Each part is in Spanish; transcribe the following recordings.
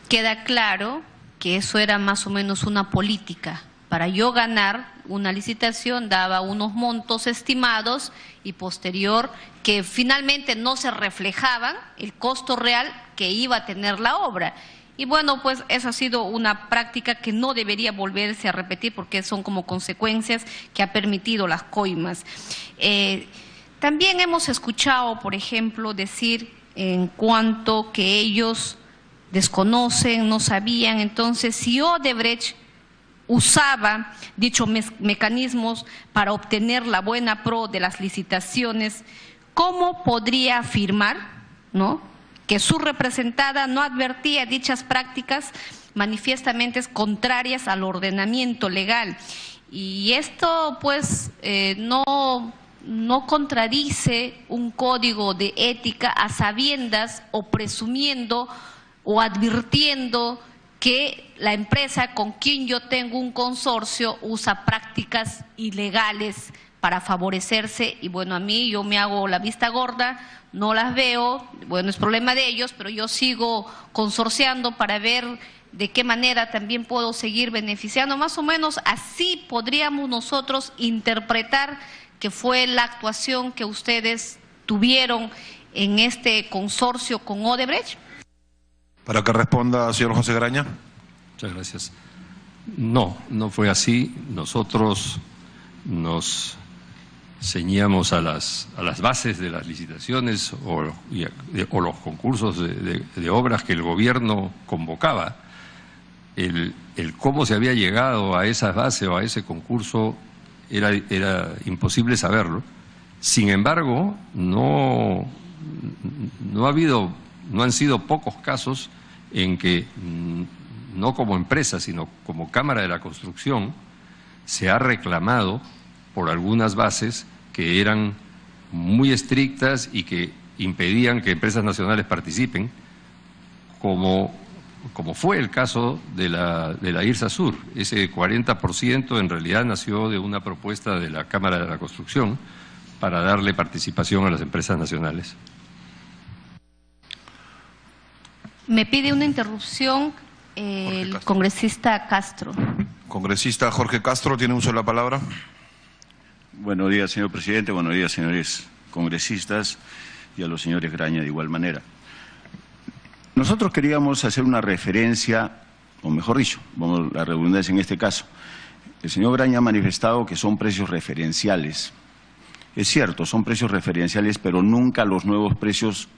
queda claro que eso era más o menos una política. Para yo ganar una licitación daba unos montos estimados y posterior que finalmente no se reflejaban el costo real que iba a tener la obra. Y bueno, pues eso ha sido una práctica que no debería volverse a repetir porque son como consecuencias que ha permitido las coimas. También hemos escuchado, por ejemplo, decir en cuanto que ellos desconocen, no sabían, entonces si Odebrecht usaba dichos mecanismos para obtener la buena pro de las licitaciones, ¿cómo podría afirmar, ¿no?, que su representada no advertía dichas prácticas manifiestamente contrarias al ordenamiento legal? Y esto pues no contradice un código de ética a sabiendas o presumiendo o advirtiendo que la empresa con quien yo tengo un consorcio usa prácticas ilegales para favorecerse. Y bueno, a mí yo me hago la vista gorda, no las veo, bueno, es problema de ellos, pero yo sigo consorciando para ver de qué manera también puedo seguir beneficiando. Más o menos así podríamos nosotros interpretar que fue la actuación que ustedes tuvieron en este consorcio con Odebrecht. Para que responda, señor José Graña. Muchas gracias. No fue así. Nosotros nos ceñíamos a las bases de las licitaciones o los concursos de obras que el gobierno convocaba. El cómo se había llegado a esas bases o a ese concurso era imposible saberlo. Sin embargo, no han sido pocos casos en que, no como empresa, sino como Cámara de la Construcción, se ha reclamado por algunas bases que eran muy estrictas y que impedían que empresas nacionales participen, como fue el caso de la IRSA Sur. Ese 40% en realidad nació de una propuesta de la Cámara de la Construcción para darle participación a las empresas nacionales. Me pide una interrupción el congresista Castro. Congresista Jorge Castro, tiene uso de la palabra. Buenos días, señor presidente. Buenos días, señores congresistas, y a los señores Graña de igual manera. Nosotros queríamos hacer una referencia, o mejor dicho, vamos a la redundancia en este caso. El señor Graña ha manifestado que son precios referenciales. Es cierto, son precios referenciales, pero nunca los nuevos precios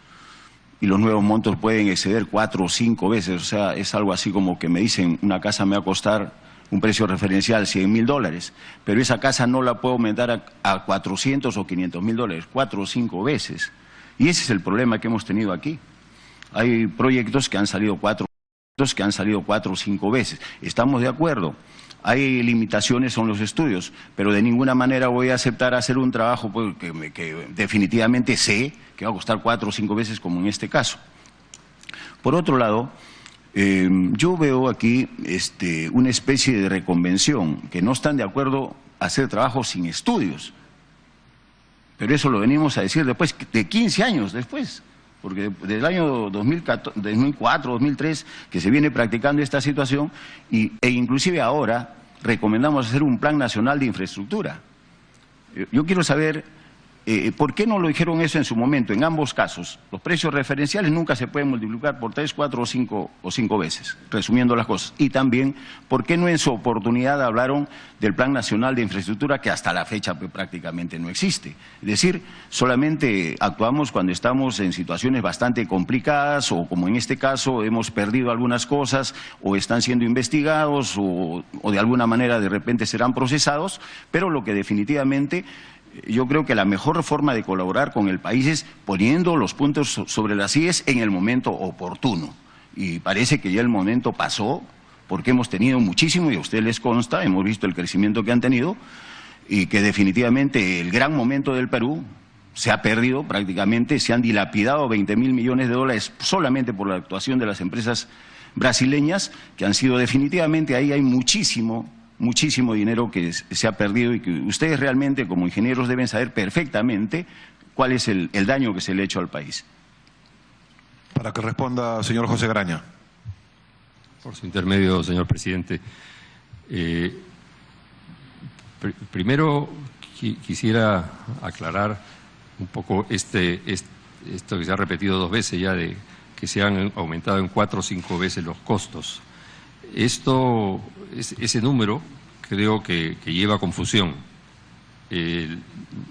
y los nuevos montos pueden exceder 4 o 5 veces. O sea, es algo así como que me dicen, una casa me va a costar un precio referencial $100.000, pero esa casa no la puedo aumentar a 400 o 500 $100.000, 4 o 5 veces. Y ese es el problema que hemos tenido aquí. Hay proyectos que han salido 4 o 5 veces. Estamos de acuerdo. Hay limitaciones en los estudios, pero de ninguna manera voy a aceptar hacer un trabajo pues, que definitivamente sé que va a costar 4 o 5 veces, como en este caso. Por otro lado, yo veo aquí una especie de reconvención, que no están de acuerdo a hacer trabajo sin estudios. Pero eso lo venimos a decir después, de 15 años después. Porque desde el año 2004, 2003, que se viene practicando esta situación, e inclusive ahora recomendamos hacer un plan nacional de infraestructura. Yo quiero saber por qué no lo dijeron eso en su momento. En ambos casos, los precios referenciales nunca se pueden multiplicar por 3, 4 o 5 veces, resumiendo las cosas. Y también, ¿por qué no en su oportunidad hablaron del plan nacional de infraestructura, que hasta la fecha prácticamente no existe? Es decir, solamente actuamos cuando estamos en situaciones bastante complicadas, o como en este caso hemos perdido algunas cosas, o están siendo investigados, o de alguna manera de repente serán procesados, pero lo que definitivamente yo creo que la mejor forma de colaborar con el país es poniendo los puntos sobre las IES en el momento oportuno. Y parece que ya el momento pasó, porque hemos tenido muchísimo, y a usted les consta, hemos visto el crecimiento que han tenido, y que definitivamente el gran momento del Perú se ha perdido prácticamente, se han dilapidado $20.000 millones solamente por la actuación de las empresas brasileñas, que han sido definitivamente, ahí hay muchísimo dinero que se ha perdido, y que ustedes realmente como ingenieros deben saber perfectamente cuál es el daño que se le ha hecho al país. Para que responda, señor José Graña. Por su intermedio, señor presidente. Primero quisiera aclarar un poco esto que se ha repetido 2 veces ya, de que se han aumentado en 4 o 5 veces los costos. Ese número creo que lleva confusión.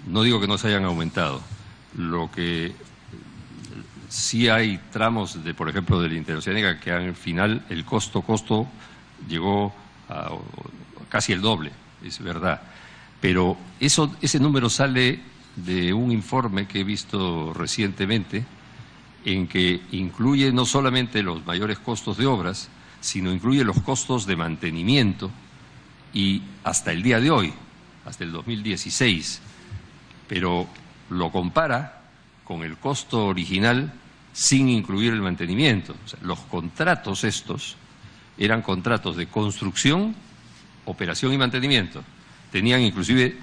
No digo que no se hayan aumentado. Lo que sí hay tramos, por ejemplo, de la interoceánica, que al final el costo llegó a casi el doble, es verdad. Pero ese número sale de un informe que he visto recientemente, en que incluye no solamente los mayores costos de obras, sino incluye los costos de mantenimiento, y hasta el día de hoy, hasta el 2016, pero lo compara con el costo original sin incluir el mantenimiento. O sea, los contratos estos eran contratos de construcción, operación y mantenimiento. Tenían inclusive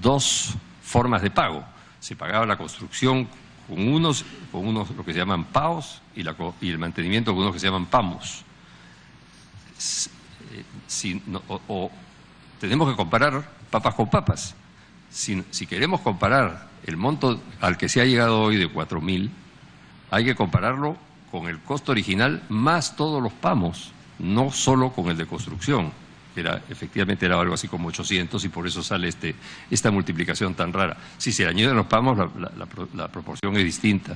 2 formas de pago. Se pagaba la construcción con unos lo que se llaman PAOs, y el mantenimiento con unos que se llaman PAMOS. Tenemos que comparar papas con papas. Si queremos comparar el monto al que se ha llegado hoy de 4.000, hay que compararlo con el costo original más todos los PAMOS, no solo con el de construcción. Efectivamente era algo así como 800, y por eso sale esta multiplicación tan rara. Si se añaden los PAMOS, la proporción es distinta.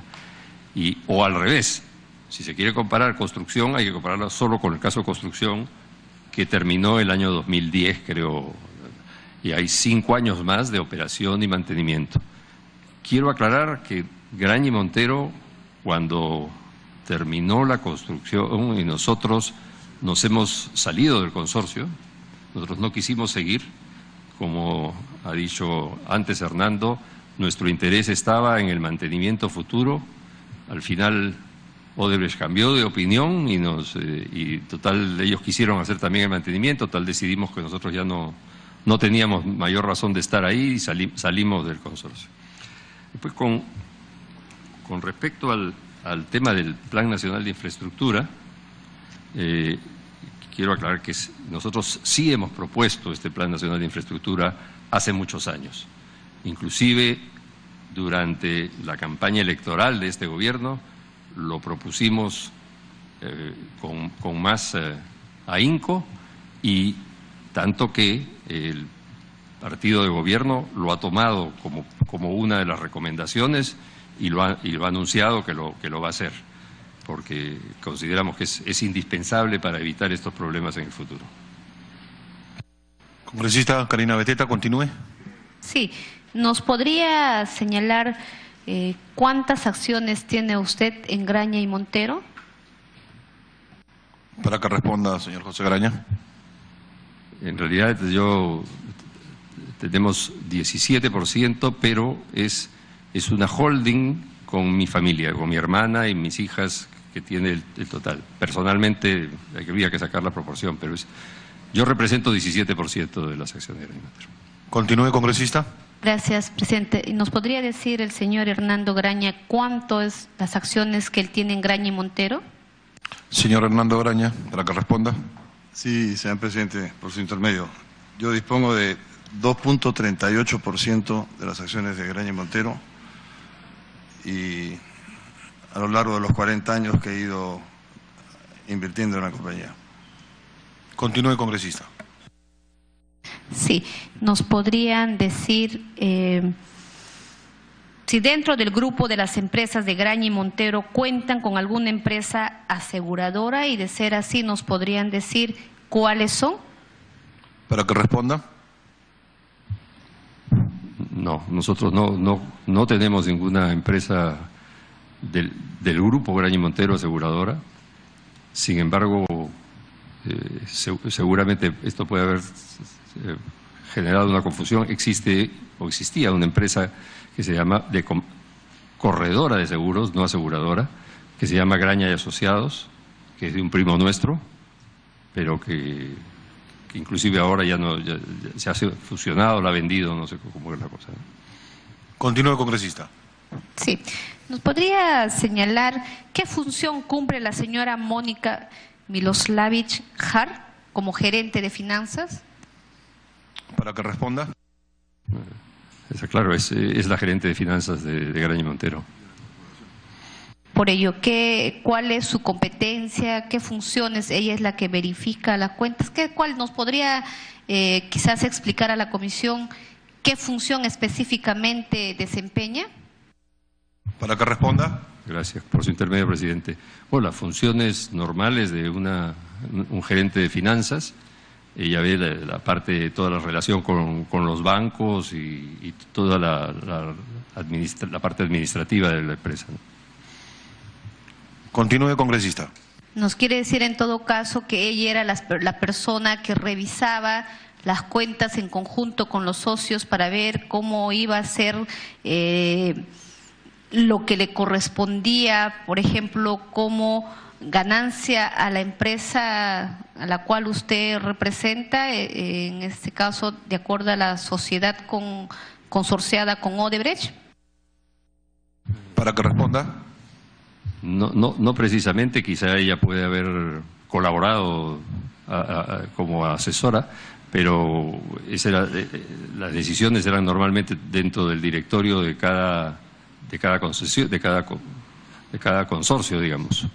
O al revés, si se quiere comparar construcción, hay que compararla solo con el caso de construcción, que terminó el año 2010, creo, y hay 5 años más de operación y mantenimiento. Quiero aclarar que Graña y Montero, cuando terminó la construcción y nosotros nos hemos salido del consorcio, nosotros no quisimos seguir, como ha dicho antes Hernando, nuestro interés estaba en el mantenimiento futuro. Al final Odebrecht cambió de opinión y total, ellos quisieron hacer también el mantenimiento, tal decidimos que nosotros ya no teníamos mayor razón de estar ahí y salimos del consorcio. Después, con respecto al tema del Plan Nacional de Infraestructura, quiero aclarar que nosotros sí hemos propuesto este Plan Nacional de Infraestructura hace muchos años. Inclusive durante la campaña electoral de este gobierno lo propusimos con más ahínco, y tanto que el partido de gobierno lo ha tomado como una de las recomendaciones y lo ha anunciado que lo va a hacer, porque consideramos que es indispensable para evitar estos problemas en el futuro. Congresista Karina Beteta, continúe. Sí, ¿nos podría señalar cuántas acciones tiene usted en Graña y Montero? Para que responda, señor José Graña. En realidad tenemos 17%, pero es una holding con mi familia, con mi hermana y mis hijas, que tiene el total. Personalmente habría que sacar la proporción, pero yo represento 17% de las acciones de Graña y Montero. Continúe, congresista. Gracias, presidente. ¿Y nos podría decir el señor Hernando Graña cuánto es las acciones que él tiene en Graña y Montero? Señor Hernando Graña, para que responda. Sí, señor presidente, por su intermedio. Yo dispongo de 2.38% de las acciones de Graña y Montero, y a lo largo de los 40 años que he ido invirtiendo en la compañía. Continúe, congresista. Sí, ¿nos podrían decir si dentro del grupo de las empresas de Graña y Montero cuentan con alguna empresa aseguradora, y de ser así nos podrían decir cuáles son? Para que responda. No, nosotros no tenemos ninguna empresa del grupo Graña y Montero aseguradora. Sin embargo, seguramente esto puede haber generado una confusión. Existía una empresa que se llama corredora de seguros, no aseguradora, que se llama Graña y Asociados, que es de un primo nuestro, pero que inclusive ahora ya se ha fusionado, la ha vendido, no sé cómo es la cosa. Continúe, congresista. Sí. ¿Nos podría señalar qué función cumple la señora Mónica Miloslavich Har como gerente de finanzas? Para que responda. Está claro, es la gerente de finanzas de Graña Montero. Por ello, ¿cuál es su competencia? ¿Qué funciones? Ella es la que verifica las cuentas. ¿Cuál nos podría quizás explicar a la comisión qué función específicamente desempeña? Para que responda. Gracias por su intermedio, presidente. Bueno, las funciones normales de un gerente de finanzas, ella ve la parte, toda la relación con los bancos y toda la parte administrativa de la empresa, ¿no? Continúe, congresista. Nos quiere decir en todo caso que ella era la persona que revisaba las cuentas en conjunto con los socios para ver cómo iba a ser lo que le correspondía, por ejemplo, como ganancia a la empresa a la cual usted representa, en este caso de acuerdo a la sociedad consorciada con Odebrecht. Para que responda. No precisamente, quizá ella puede haber colaborado como asesora, pero las decisiones eran normalmente dentro del directorio de cada concesión, de cada consorcio, digamos.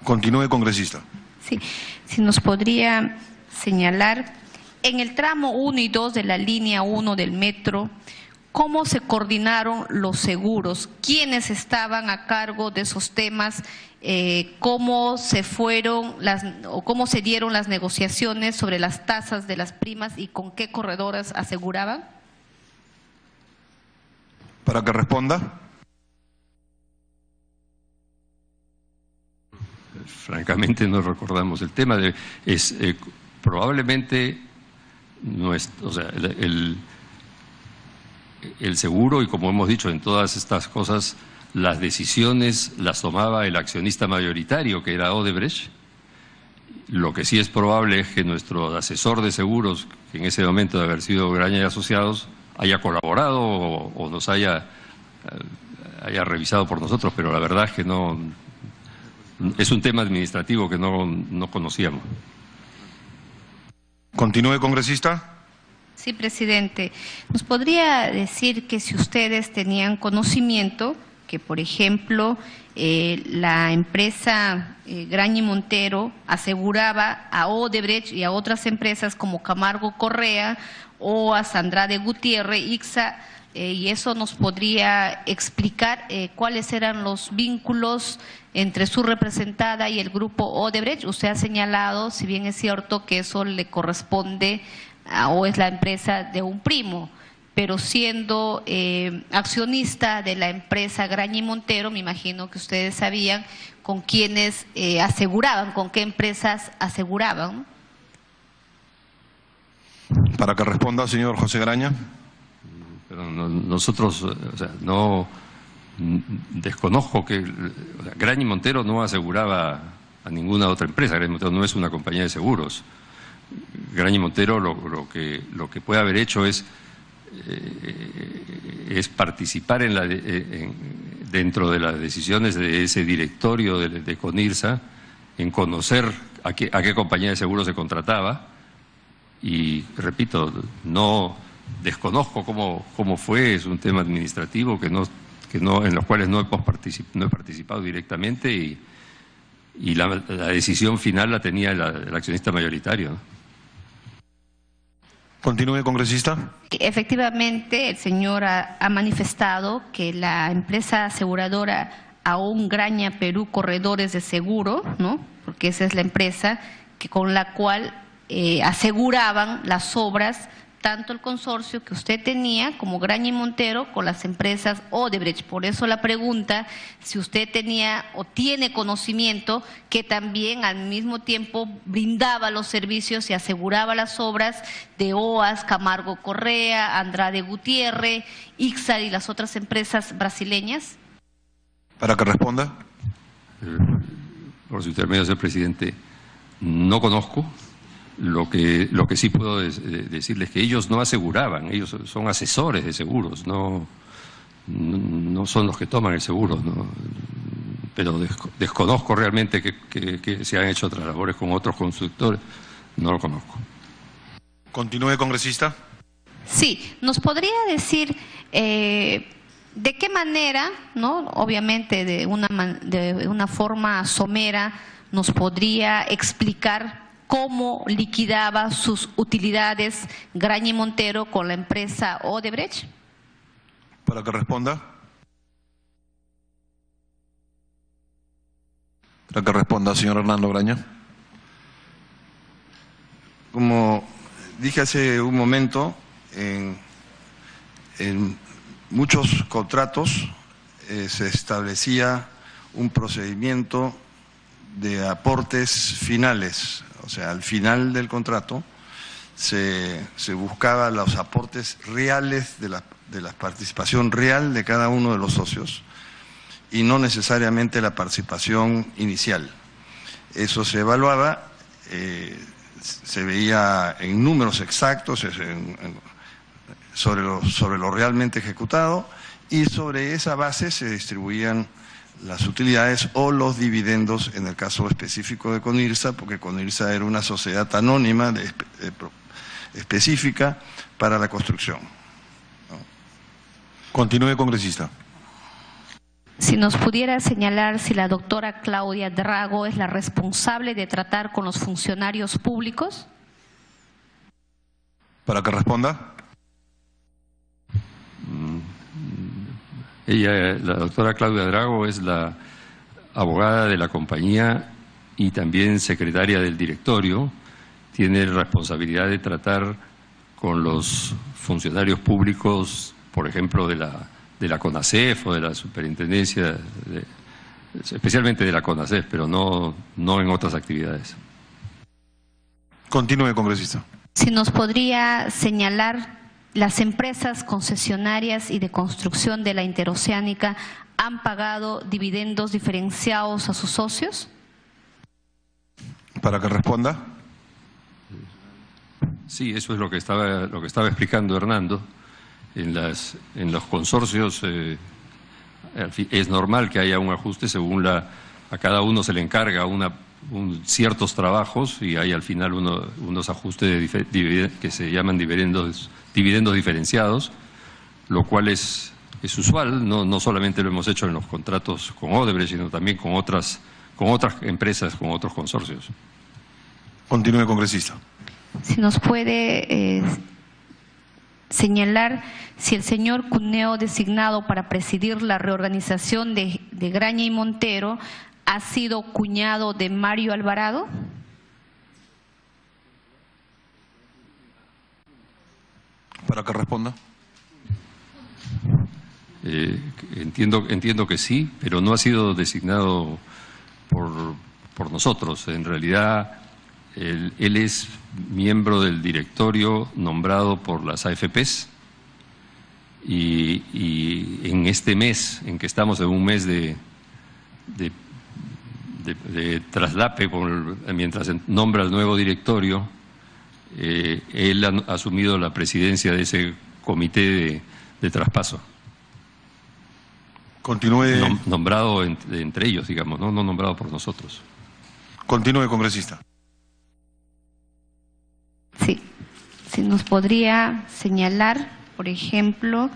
Continúe, congresista. Sí, si nos podría señalar, en el tramo 1 y 2 de la línea 1 del metro, ¿cómo se coordinaron los seguros? ¿Quiénes estaban a cargo de esos temas? ¿Cómo se cómo se dieron las negociaciones sobre las tasas de las primas y con qué corredoras aseguraban? Para que responda. Francamente no recordamos el tema. Probablemente el seguro, y como hemos dicho en todas estas cosas, las decisiones las tomaba el accionista mayoritario, que era Odebrecht. Lo que sí es probable es que nuestro asesor de seguros, que en ese momento de haber sido Graña y Asociados, haya colaborado o nos haya revisado por nosotros, pero la verdad es que no, es un tema administrativo que no conocíamos. Continúe, congresista. Sí, presidente. ¿Nos podría decir que si ustedes tenían conocimiento que, por ejemplo, la empresa Graña y Montero aseguraba a Odebrecht y a otras empresas como Camargo Correa o a Andrade Gutiérrez, ICSA, y eso nos podría explicar cuáles eran los vínculos entre su representada y el grupo Odebrecht? Usted ha señalado, si bien es cierto que eso le corresponde o es la empresa de un primo, pero siendo accionista de la empresa Graña y Montero, me imagino que ustedes sabían con quiénes aseguraban, con qué empresas aseguraban. Para que responda, señor José Graña. Pero nosotros, no desconozco que Graña y Montero no aseguraba a ninguna otra empresa. Graña y Montero no es una compañía de seguros. Graña y Montero lo que puede haber hecho es participar dentro de las decisiones de ese directorio de CONIRSA, en conocer a qué compañía de seguros se contrataba, y repito, no desconozco cómo fue, es un tema administrativo en los cuales no he participado directamente, y la decisión final la tenía el accionista mayoritario, ¿no? Continúe, congresista. Efectivamente, el señor ha manifestado que la empresa aseguradora AON Graña Perú Corredores de Seguro, ¿no?, porque esa es la empresa con la cual aseguraban las obras, tanto el consorcio que usted tenía como Graña y Montero con las empresas Odebrecht. Por eso la pregunta, si usted tenía o tiene conocimiento que también al mismo tiempo brindaba los servicios y aseguraba las obras de OAS, Camargo Correa, Andrade Gutiérrez, ICSA y las otras empresas brasileñas. Para que responda. Por su intermedio, señor presidente, no conozco. Lo que sí puedo decirles es que ellos no aseguraban, ellos son asesores de seguros, no son los que toman el seguro, ¿no? pero desconozco realmente que se han hecho otras labores con otros constructores, no lo conozco. Continúe, congresista. Sí, ¿nos podría decir de qué manera, ¿no? Obviamente de una forma somera, nos podría explicar cómo liquidaba sus utilidades Graña y Montero con la empresa Odebrecht? Para que responda. Para que responda, señor Hernando Graña. Como dije hace un momento, en muchos contratos se establecía un procedimiento de aportes finales, o sea, al final del contrato se buscaba los aportes reales de la participación real de cada uno de los socios y no necesariamente la participación inicial. Eso se evaluaba, se veía en números exactos sobre lo realmente ejecutado, y sobre esa base se distribuían las utilidades o los dividendos en el caso específico de Conirsa, porque Conirsa era una sociedad anónima específica para la construcción. Continúe, congresista. Si nos pudiera señalar si la doctora Claudia Drago es la responsable de tratar con los funcionarios públicos. Para que responda. Ella, la doctora Claudia Drago, es la abogada de la compañía y también secretaria del directorio. Tiene responsabilidad de tratar con los funcionarios públicos, por ejemplo, de la CONACEF o de la superintendencia, especialmente de la CONACEF, pero no en otras actividades. Continúe, congresista. Si nos podría señalar, las empresas concesionarias y de construcción de la Interoceánica han pagado dividendos diferenciados a sus socios. Para que responda. Sí, eso es lo que estaba explicando Hernando. En los consorcios es normal que haya un ajuste según a cada uno se le encarga ciertos trabajos y hay al final unos ajustes que se llaman dividendos diferenciados, lo cual es usual. No solamente lo hemos hecho en los contratos con Odebrecht, sino también con otras empresas, con otros consorcios. Continúe, congresista. Si nos puede señalar si el señor Cuneo, designado para presidir la reorganización de Graña y Montero, ha sido cuñado de Mario Alvarado. Para que responda. Entiendo que sí, pero no ha sido designado por nosotros. En realidad, él es miembro del directorio nombrado por las AFPs y en este mes, en que estamos en un mes de traslape mientras nombra el nuevo directorio, él ha asumido la presidencia de ese comité de traspaso. Continúe. Nombrado entre ellos, digamos, no nombrado por nosotros. Continúe, congresista. Sí, si nos podría señalar, por ejemplo,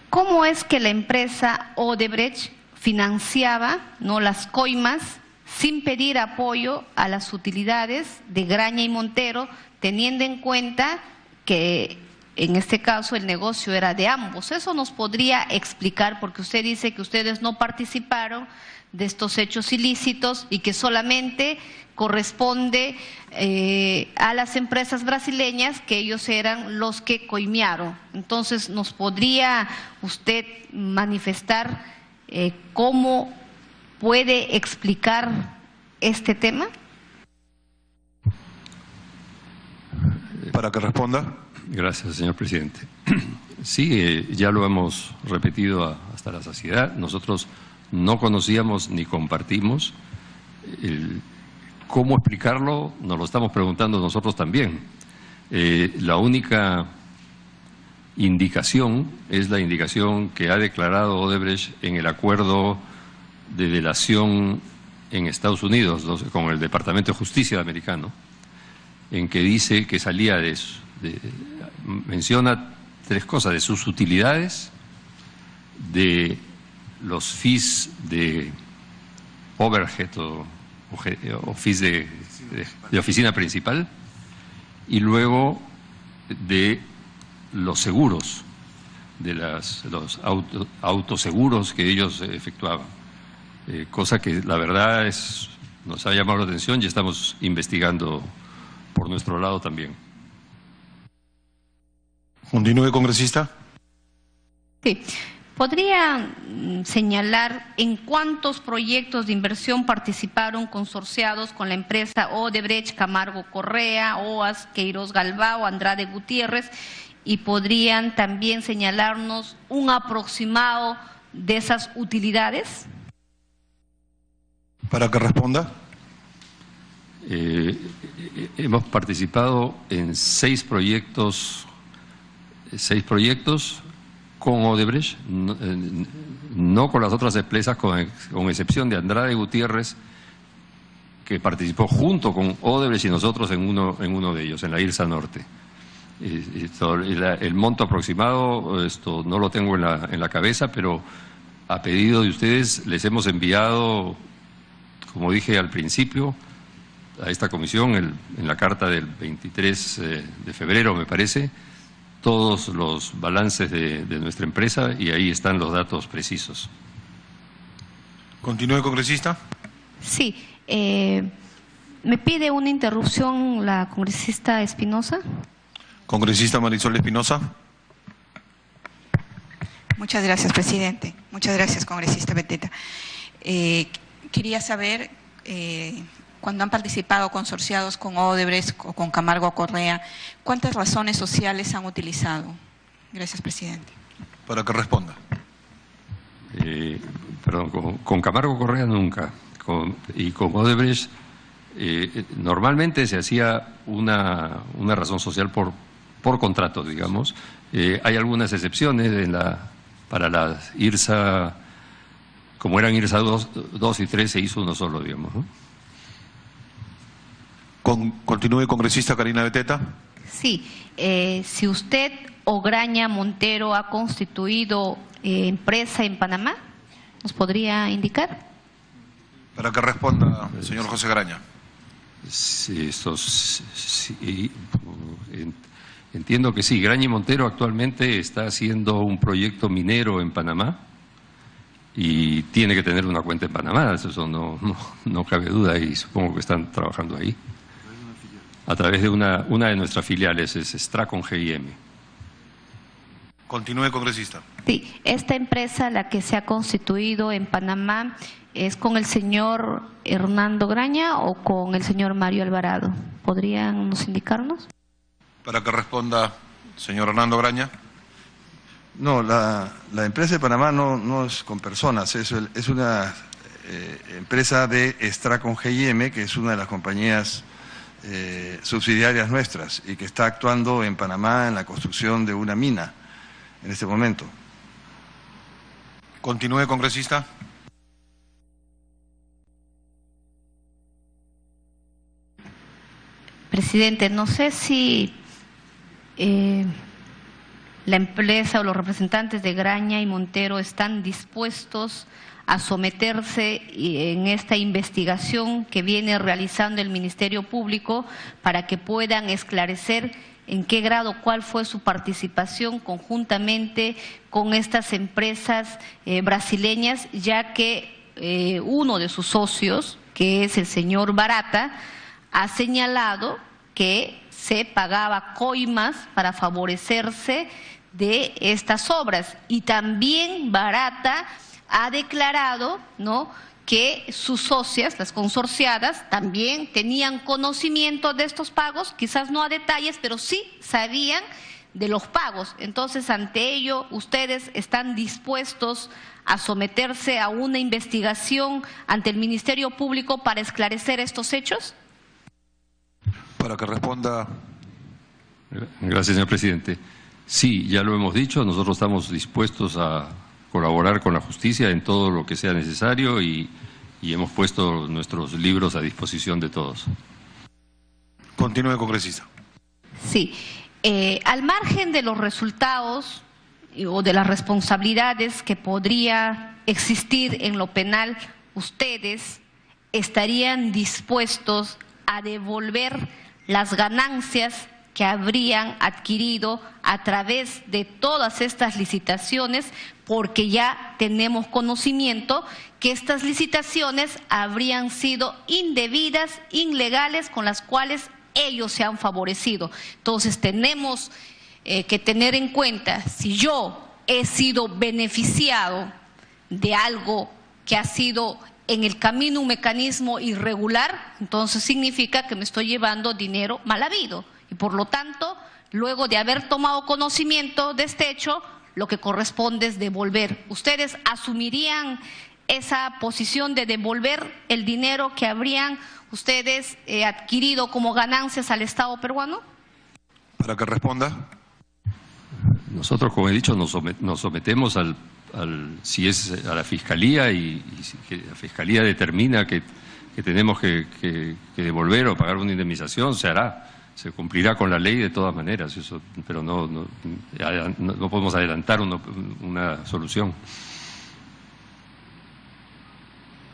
¿cómo es que la empresa Odebrecht financiaba, ¿no?, las coimas sin pedir apoyo a las utilidades de Graña y Montero, teniendo en cuenta que en este caso el negocio era de ambos? Eso nos podría explicar, porque usted dice que ustedes no participaron de estos hechos ilícitos y que solamente corresponde a las empresas brasileñas, que ellos eran los que coimearon. Entonces, ¿nos podría usted manifestar cómo puede explicar este tema? Para que responda. Gracias, señor presidente. Sí, ya lo hemos repetido hasta la saciedad. Nosotros no conocíamos ni compartimos. ¿Cómo explicarlo? Nos lo estamos preguntando nosotros también. La única indicación es la indicación que ha declarado Odebrecht en el acuerdo de delación en Estados Unidos con el Departamento de Justicia americano, en que dice que salía menciona tres cosas: de sus utilidades, de los fees de overhead o fees de oficina principal, y luego de los seguros, de los autoseguros que ellos efectuaban, cosa que la verdad nos ha llamado la atención y estamos investigando por nuestro lado también. Continúe, congresista. Sí. ¿Podría señalar en cuántos proyectos de inversión participaron consorciados con la empresa Odebrecht, Camargo Correa, OAS, Queiroz Galbao, Andrade Gutiérrez? Y podrían también señalarnos un aproximado de esas utilidades. Para que responda. Hemos participado en 6 proyectos con Odebrecht, no con las otras empresas, con excepción de Andrade Gutiérrez, que participó junto con Odebrecht y nosotros en uno de ellos, en la IRSA Norte. El monto aproximado no lo tengo en la cabeza, pero a pedido de ustedes les hemos enviado, como dije al principio, a esta comisión en la carta del 23 de febrero, me parece, todos los balances de nuestra empresa, y ahí están los datos precisos. Continúe, congresista. Sí. ¿Me pide una interrupción la congresista Espinosa? Congresista Marisol Espinosa. Muchas gracias, presidente. Muchas gracias, congresista Beteta. Quería saber, cuando han participado consorciados con Odebrecht o con Camargo Correa, ¿cuántas razones sociales han utilizado? Gracias, presidente. Para que responda. Perdón, con Camargo Correa nunca. Y con Odebrecht normalmente se hacía una razón social por contrato, digamos. Hay algunas excepciones para las IRSA, como eran IRSA 2 y 3, se hizo uno solo, digamos, ¿no? Continúe, congresista Karina Beteta. Sí. Si usted, Ograña Montero, ha constituido empresa en Panamá, ¿nos podría indicar? Para que responda el señor José Graña. Sí, entiendo que sí. Graña y Montero actualmente está haciendo un proyecto minero en Panamá y tiene que tener una cuenta en Panamá, eso no cabe duda, y supongo que están trabajando ahí a través de una de nuestras filiales, es Stracon GIM. Continúe, congresista. Sí, esta empresa, la que se ha constituido en Panamá, ¿es con el señor Hernando Graña o con el señor Mario Alvarado? ¿Podrían nos indicarnos? Para que responda señor Hernando Graña. No, la empresa de Panamá no es con personas, es una empresa de Stracon GIM, que es una de las compañías subsidiarias nuestras y que está actuando en Panamá en la construcción de una mina en este momento. Continúe, congresista. Presidente, no sé si la empresa o los representantes de Graña y Montero están dispuestos a someterse en esta investigación que viene realizando el Ministerio Público para que puedan esclarecer en qué grado, cuál fue su participación conjuntamente con estas empresas brasileñas, ya que uno de sus socios, que es el señor Barata, ha señalado que se pagaba coimas para favorecerse de estas obras, y también Barata ha declarado, ¿no?, que sus socias, las consorciadas, también tenían conocimiento de estos pagos, quizás no a detalles, pero sí sabían de los pagos. Entonces, ante ello, ¿ustedes están dispuestos a someterse a una investigación ante el Ministerio Público para esclarecer estos hechos? Para que responda. Gracias, señor presidente. Sí, ya lo hemos dicho, nosotros estamos dispuestos a colaborar con la justicia en todo lo que sea necesario y hemos puesto nuestros libros a disposición de todos. Continúe, congresista. Sí, al margen de los resultados o de las responsabilidades que podría existir en lo penal, ¿ustedes estarían dispuestos a devolver las ganancias que habrían adquirido a través de todas estas licitaciones? Porque ya tenemos conocimiento que estas licitaciones habrían sido indebidas, ilegales, con las cuales ellos se han favorecido. Entonces tenemos que tener en cuenta, si yo he sido beneficiado de algo que ha sido en el camino un mecanismo irregular, entonces significa que me estoy llevando dinero mal habido. Y por lo tanto, luego de haber tomado conocimiento de este hecho, lo que corresponde es devolver. ¿Ustedes asumirían esa posición de devolver el dinero que habrían ustedes adquirido como ganancias al Estado peruano? Para que responda. Nosotros, como he dicho, nos sometemos si es a la Fiscalía y si la Fiscalía determina que tenemos que devolver o pagar una indemnización, se hará. Se cumplirá con la ley de todas maneras, eso, pero no podemos adelantar una solución.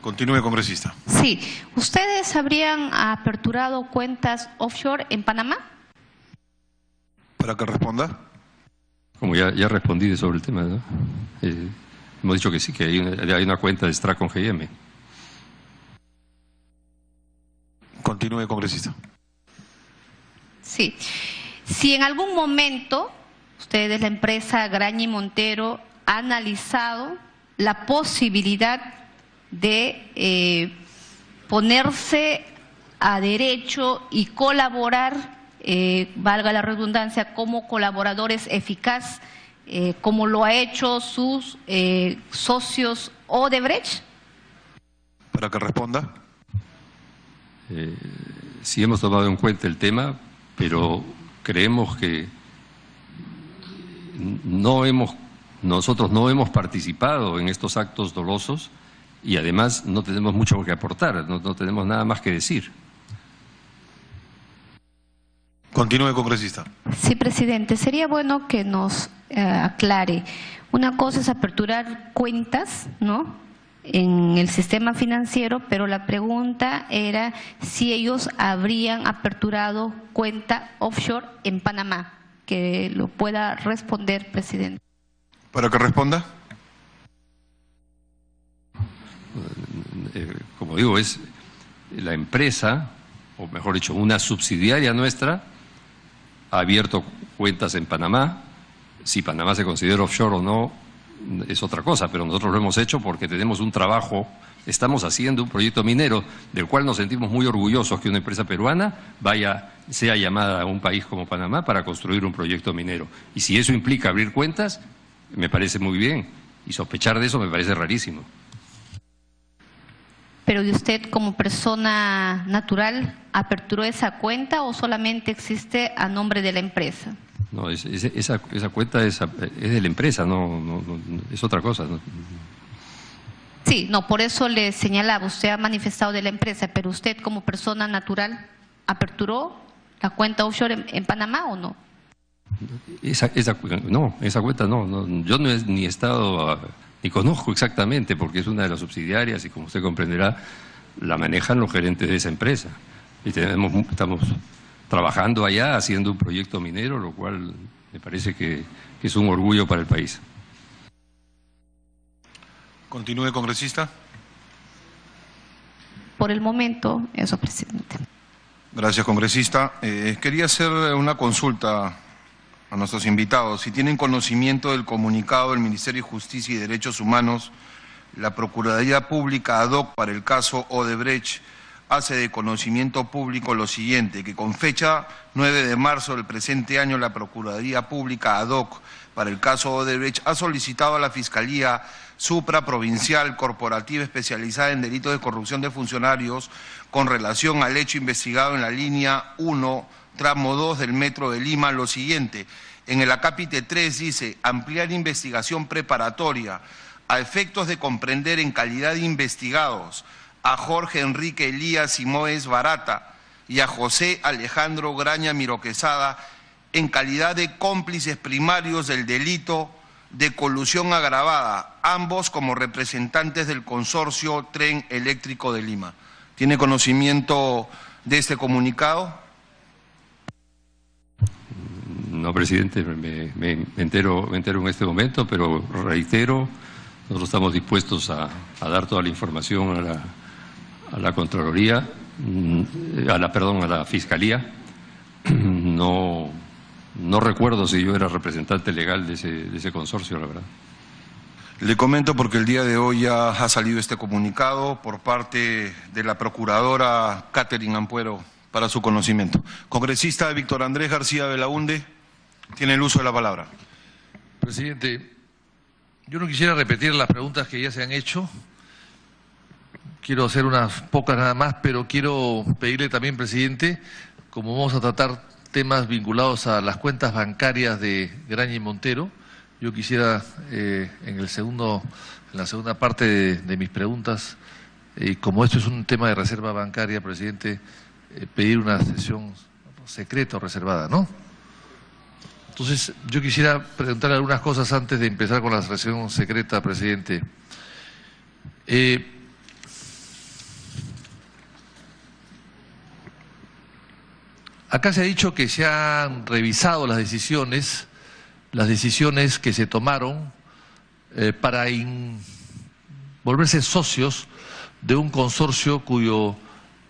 Continúe, congresista. Sí. ¿Ustedes habrían aperturado cuentas offshore en Panamá? Para que responda. Como ya respondí sobre el tema, ¿no? Hemos dicho que sí, que hay una cuenta de Stracon GM. Continúe, congresista. Sí. Si en algún momento ustedes, la empresa Graña y Montero, ha analizado la posibilidad de ponerse a derecho y colaborar, valga la redundancia, como colaboradores eficaz, como lo ha hecho sus socios Odebrecht. Para que responda. Sí hemos tomado en cuenta el tema, pero creemos que nosotros no hemos participado en estos actos dolosos y además no tenemos mucho que aportar, no tenemos nada más que decir. Continúe, congresista. Sí, presidente, sería bueno que nos aclare. Una cosa es aperturar cuentas, ¿no?, en el sistema financiero, pero la pregunta era si ellos habrían aperturado cuenta offshore en Panamá. Que lo pueda responder, presidente. Para que responda. Como digo, es la empresa, o mejor dicho, una subsidiaria nuestra, ha abierto cuentas en Panamá. Si Panamá se considera offshore o no, es otra cosa, pero nosotros lo hemos hecho porque tenemos un trabajo, estamos haciendo un proyecto minero del cual nos sentimos muy orgullosos que una empresa peruana sea llamada a un país como Panamá para construir un proyecto minero. Y si eso implica abrir cuentas, me parece muy bien, y sospechar de eso me parece rarísimo. ¿Pero de usted como persona natural aperturó esa cuenta o solamente existe a nombre de la empresa? No, esa cuenta es de la empresa, no es otra cosa. ¿No? Sí, no, por eso le señalaba, usted ha manifestado de la empresa, pero usted como persona natural, ¿aperturó la cuenta offshore en Panamá o no? Esa cuenta no. Yo no he ni estado, ni conozco exactamente, porque es una de las subsidiarias y como usted comprenderá, la manejan los gerentes de esa empresa. Y estamos trabajando allá, haciendo un proyecto minero, lo cual me parece que es un orgullo para el país. Continúe, congresista. Por el momento, eso, presidente. Gracias, congresista. Quería hacer una consulta a nuestros invitados. Si tienen conocimiento del comunicado del Ministerio de Justicia y Derechos Humanos, la Procuraduría Pública ad hoc para el caso Odebrecht hace de conocimiento público lo siguiente, que con fecha 9 de marzo del presente año la Procuraduría Pública ad hoc para el caso Odebrecht ha solicitado a la Fiscalía Supraprovincial Corporativa Especializada en Delitos de Corrupción de Funcionarios con relación al hecho investigado en la línea 1, tramo 2 del Metro de Lima, lo siguiente: En el acápite 3 dice, ampliar investigación preparatoria a efectos de comprender en calidad de investigados a Jorge Enrique Elías Simoes Barata y a José Alejandro Graña Miroquesada en calidad de cómplices primarios del delito de colusión agravada, ambos como representantes del Consorcio Tren Eléctrico de Lima. ¿Tiene conocimiento de este comunicado? No, presidente, me entero en este momento, pero reitero, nosotros estamos dispuestos a dar toda la información a la Contraloría, a la Fiscalía. No recuerdo si yo era representante legal de ese consorcio, la verdad. Le comento porque el día de hoy ya ha salido este comunicado por parte de la procuradora Catherine Ampuero para su conocimiento. Congresista Víctor Andrés García Belaúnde, tiene el uso de la palabra. Presidente, yo no quisiera repetir las preguntas que ya se han hecho. Quiero hacer unas pocas nada más, pero quiero pedirle también, presidente, como vamos a tratar temas vinculados a las cuentas bancarias de Graña y Montero, yo quisiera en la segunda parte de mis preguntas, como esto es un tema de reserva bancaria, presidente, pedir una sesión secreta o reservada, ¿no? Entonces, yo quisiera preguntarle algunas cosas antes de empezar con la sesión secreta, presidente. Acá se ha dicho que se han revisado las decisiones que se tomaron para volverse socios de un consorcio cuyo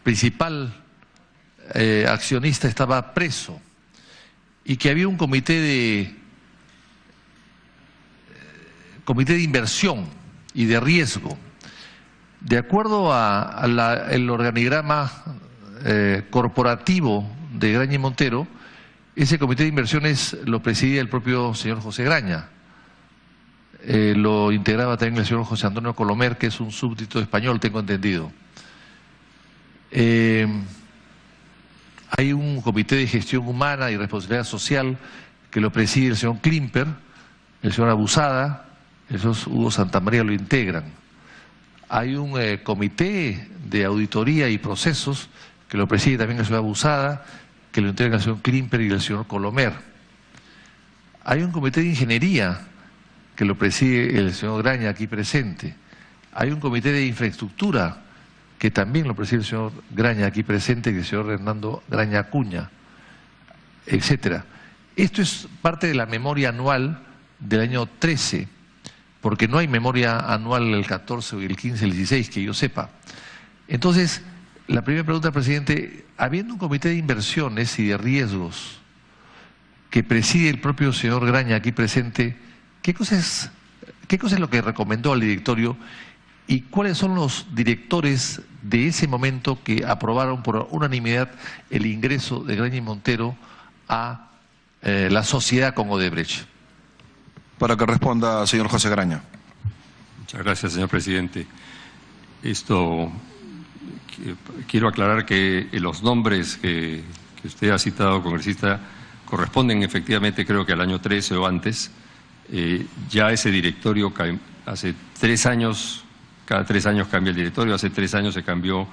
principal accionista estaba preso y que había un comité de inversión y de riesgo. De acuerdo al organigrama corporativo de Graña y Montero, ese comité de inversiones lo presidía el propio señor José Graña. Lo integraba también el señor José Antonio Colomer, que es un súbdito español, tengo entendido. Hay un comité de gestión humana y responsabilidad social que lo preside el señor Klimper, el señor Abusada, el señor Hugo Santamaría lo integran. Hay un comité de auditoría y procesos que lo preside también el señor Abusada, que lo integra el señor Klimper y el señor Colomer. Hay un comité de ingeniería que lo preside el señor Graña, aquí presente. Hay un comité de infraestructura que también lo preside el señor Graña, aquí presente, y el señor Hernando Graña Acuña, etcétera. Esto es parte de la memoria anual del año 13, porque no hay memoria anual el 14 o el 15, el 16, que yo sepa. Entonces, la primera pregunta, presidente, habiendo un comité de inversiones y de riesgos que preside el propio señor Graña, aquí presente, ¿qué cosa es lo que recomendó al directorio y cuáles son los directores de ese momento que aprobaron por unanimidad el ingreso de Graña y Montero a la sociedad con Odebrecht? Para que responda, señor José Graña. Muchas gracias, señor presidente. Quiero aclarar que los nombres que usted ha citado, congresista, corresponden efectivamente, creo que al año 13 o antes. Ya ese directorio hace 3 años, cada 3 años cambia el directorio, hace 3 años se cambió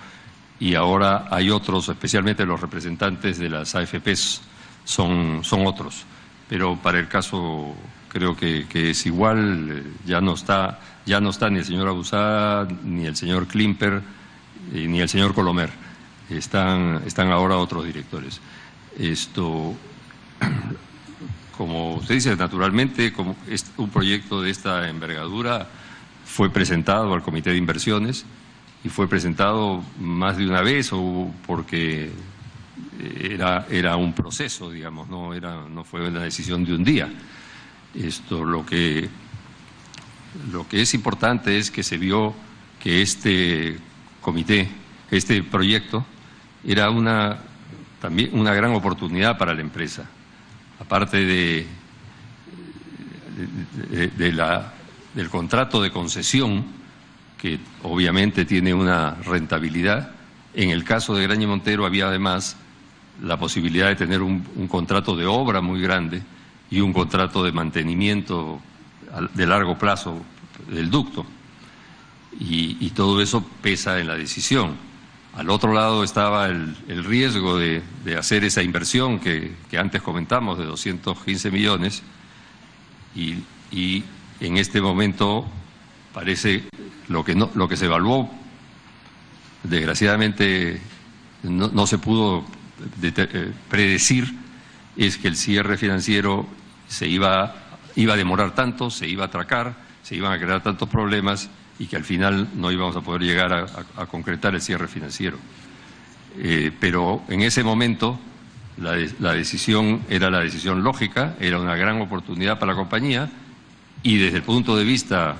y ahora hay otros, especialmente los representantes de las AFPs son otros. Pero para el caso creo que es igual, ya no está ni el señor Abusada, ni el señor Klimper, ni el señor Colomer. Están ahora otros directores. Como usted dice, naturalmente, como un proyecto de esta envergadura fue presentado al Comité de Inversiones y fue presentado más de una vez o porque era un proceso, digamos, no fue una decisión de un día. Lo que es importante es que se vio que este comité, este proyecto, era también una gran oportunidad para la empresa. Aparte del contrato de concesión, que obviamente tiene una rentabilidad, en el caso de Graña y Montero había además la posibilidad de tener un contrato de obra muy grande y un contrato de mantenimiento de largo plazo del ducto. Y todo eso pesa en la decisión. Al otro lado estaba el riesgo de hacer esa inversión que antes comentamos de 215 millones y en este momento parece lo que se evaluó, desgraciadamente no se pudo predecir, es que el cierre financiero iba a demorar tanto, se iba a atracar, se iban a crear tantos problemas y que al final no íbamos a poder llegar a concretar el cierre financiero. Pero en ese momento la decisión era la decisión lógica, era una gran oportunidad para la compañía y desde el punto de vista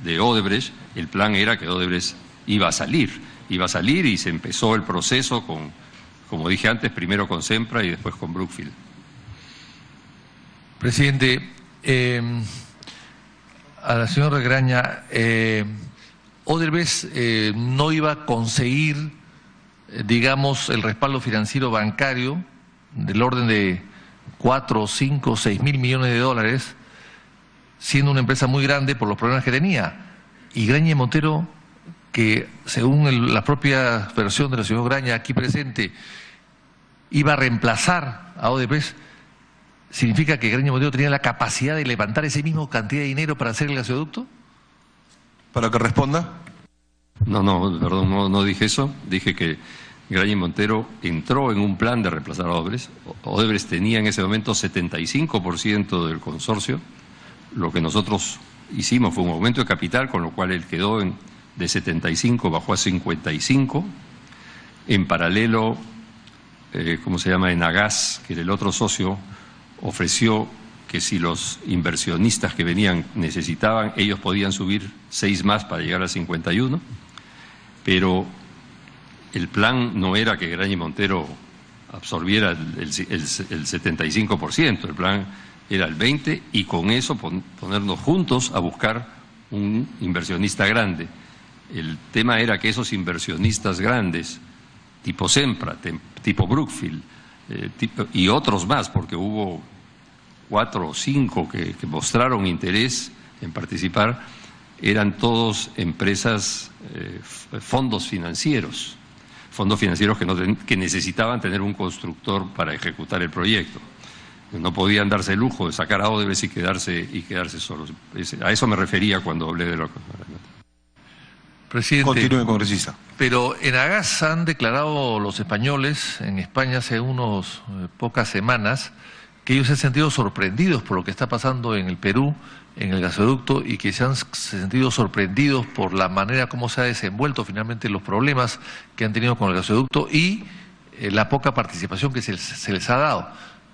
de Odebrecht, el plan era que Odebrecht iba a salir y se empezó el proceso con, como dije antes, primero con Sempra y después con Brookfield. Presidente, a la señora Graña, Odebrecht no iba a conseguir, digamos, el respaldo financiero bancario del orden de 4, 5, 6 mil millones de dólares, siendo una empresa muy grande por los problemas que tenía. Y Graña y Montero, que según la propia versión de la señora Graña aquí presente, iba a reemplazar a Odebrecht, ¿significa que Graña y Montero tenía la capacidad de levantar ese mismo cantidad de dinero para hacer el gasoducto? ¿Para que responda? No, perdón, no dije eso. Dije que Graña y Montero entró en un plan de reemplazar a Odebrecht. Odebrecht tenía en ese momento 75% del consorcio. Lo que nosotros hicimos fue un aumento de capital, con lo cual él quedó de 75, bajó a 55. En paralelo, Enagás, que era el otro socio, ofreció que si los inversionistas que venían necesitaban, ellos podían subir 6 más para llegar a 51, pero el plan no era que Graña y Montero absorbiera el 75%, el plan era el 20% y con eso ponernos juntos a buscar un inversionista grande. El tema era que esos inversionistas grandes, tipo Sempra, tipo Brookfield, y otros más, porque hubo 4 o 5 que mostraron interés en participar, eran todos empresas, fondos financieros que necesitaban tener un constructor para ejecutar el proyecto. No podían darse el lujo de sacar a Odebrecht y quedarse solos. A eso me refería cuando hablé de lo que... Presidente, continúe, congresista. Pero Enagás han declarado los españoles en España hace unas pocas semanas que ellos se han sentido sorprendidos por lo que está pasando en el Perú, en el gasoducto, y que se han sentido sorprendidos por la manera como se ha desenvuelto finalmente los problemas que han tenido con el gasoducto y la poca participación que se les ha dado.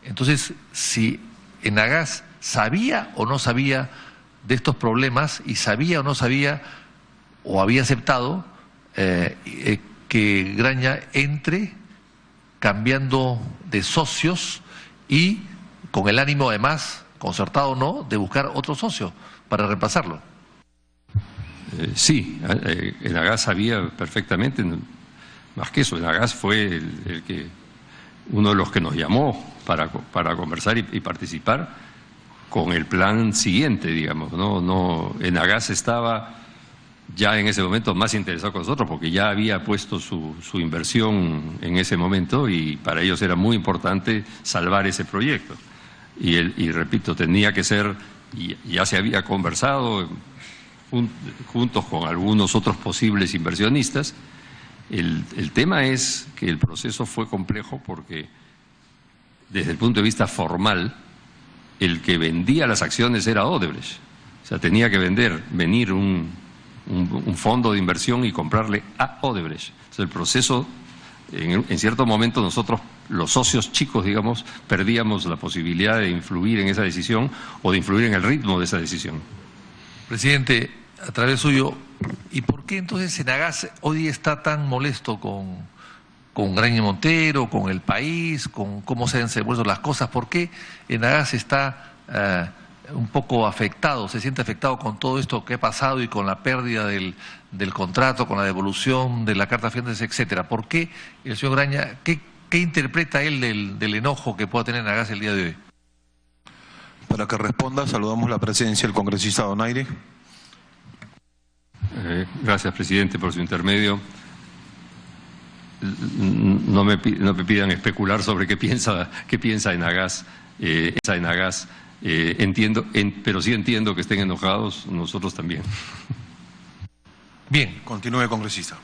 Entonces, si Enagás sabía o no sabía de estos problemas y sabía o no sabía o había aceptado que Graña entre cambiando de socios y con el ánimo además, concertado o no, de buscar otro socio para reemplazarlo. Sí, Enagás sabía perfectamente, más que eso, Enagás fue uno de los que nos llamó para conversar y participar con el plan siguiente, digamos, no Enagás estaba ya en ese momento más interesado con nosotros porque ya había puesto su inversión en ese momento y para ellos era muy importante salvar ese proyecto. Y repito, tenía que ser, y ya se había conversado juntos con algunos otros posibles inversionistas. El tema es que el proceso fue complejo porque desde el punto de vista formal, el que vendía las acciones era Odebrecht. O sea, tenía que venir un fondo de inversión y comprarle a Odebrecht. Entonces, el proceso, en cierto momento nosotros, los socios chicos, digamos, perdíamos la posibilidad de influir en esa decisión o de influir en el ritmo de esa decisión. Presidente, a través suyo, ¿y por qué entonces Enagás hoy está tan molesto con Graña y Montero, con el país, con cómo se han desenvuelto las cosas? ¿Por qué Enagás está un poco afectado, se siente afectado con todo esto que ha pasado y con la pérdida del contrato, con la devolución de la carta fianza, etcétera? ¿Por qué el señor Graña, qué interpreta él del enojo que pueda tener Enagás el día de hoy? Para que responda, saludamos la presencia del congresista Donaire. Gracias, presidente, por su intermedio. No me pidan especular sobre qué piensa Enagas. Entiendo, pero sí entiendo que estén enojados, nosotros también. Bien. Continúe, congresista.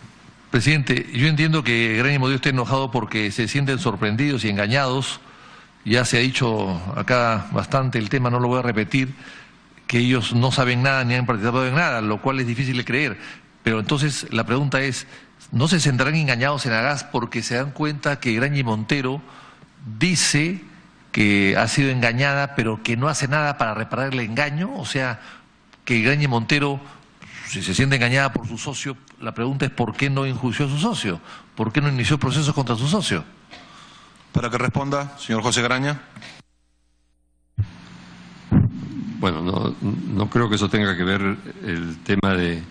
Presidente, yo entiendo que Graña y Monteiro esté enojado porque se sienten sorprendidos y engañados. Ya se ha dicho acá bastante el tema, no lo voy a repetir, que ellos no saben nada ni han participado en nada, lo cual es difícil de creer. Pero entonces la pregunta es, ¿no se sentirán engañados en Agas porque se dan cuenta que Graña y Monteiro dice que ha sido engañada pero que no hace nada para reparar el engaño? O sea, que Graña y Monteiro, si se siente engañada por su socio, la pregunta es ¿por qué no enjuició a su socio? ¿Por qué no inició procesos contra su socio? Para que responda, señor José Graña. Bueno, no creo que eso tenga que ver el tema de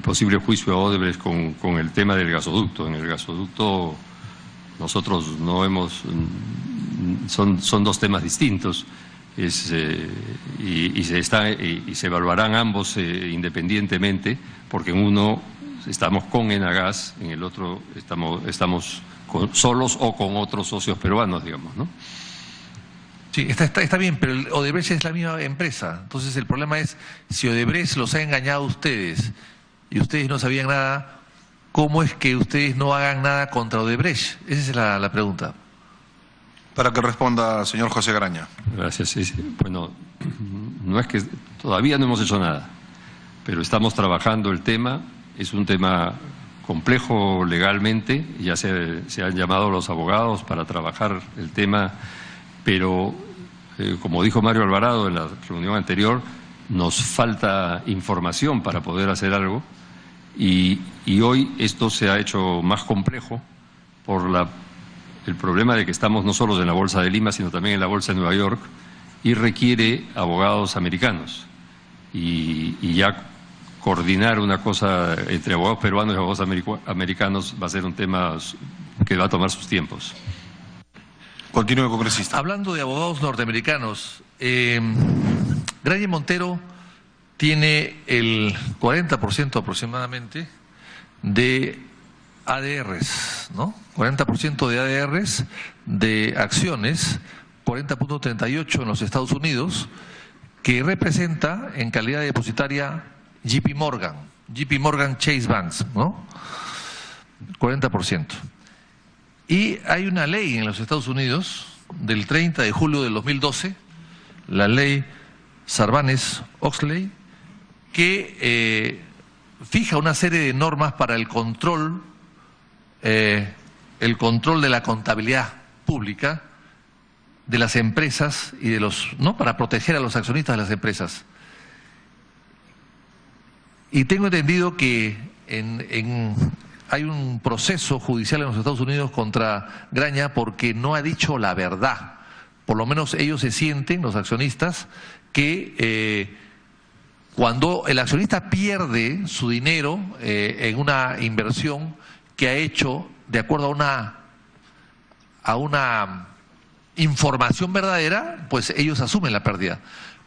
posible juicio a Odebrecht con el tema del gasoducto. En el gasoducto nosotros no hemos... Son dos temas distintos y se evaluarán ambos independientemente, porque en uno estamos con Enagas, en el otro estamos solos o con otros socios peruanos, digamos, ¿no? Sí, está bien, pero Odebrecht es la misma empresa. Entonces el problema es, si Odebrecht los ha engañado a ustedes y ustedes no sabían nada, ¿cómo es que ustedes no hagan nada contra Odebrecht? Esa es la pregunta. Para que responda, señor José Graña. Gracias. Bueno, no es que todavía no hemos hecho nada, pero estamos trabajando el tema. Es un tema complejo legalmente, ya se han llamado los abogados para trabajar el tema, pero como dijo Mario Alvarado en la reunión anterior, nos falta información para poder hacer algo y hoy esto se ha hecho más complejo por el problema de que estamos no solo en la Bolsa de Lima, sino también en la Bolsa de Nueva York, y requiere abogados americanos. Y ya coordinar una cosa entre abogados peruanos y abogados americanos va a ser un tema que va a tomar sus tiempos. Continúe, congresista. Hablando de abogados norteamericanos, Graña y Monteiro tiene el 40% aproximadamente de ADRs, ¿no? 40% de ADRs de acciones, 40.38 en los Estados Unidos, que representa en calidad de depositaria JP Morgan Chase Banks, ¿no? 40%. Y hay una ley en los Estados Unidos del 30 de julio del 2012, la ley Sarbanes-Oxley, que fija una serie de normas para el control de la contabilidad pública de las empresas y ¿no? Para proteger a los accionistas de las empresas. Y tengo entendido que hay un proceso judicial en los Estados Unidos contra Graña porque no ha dicho la verdad. Por lo menos ellos se sienten, los accionistas, que cuando el accionista pierde su dinero en una inversión que ha hecho de acuerdo a una información verdadera, pues ellos asumen la pérdida.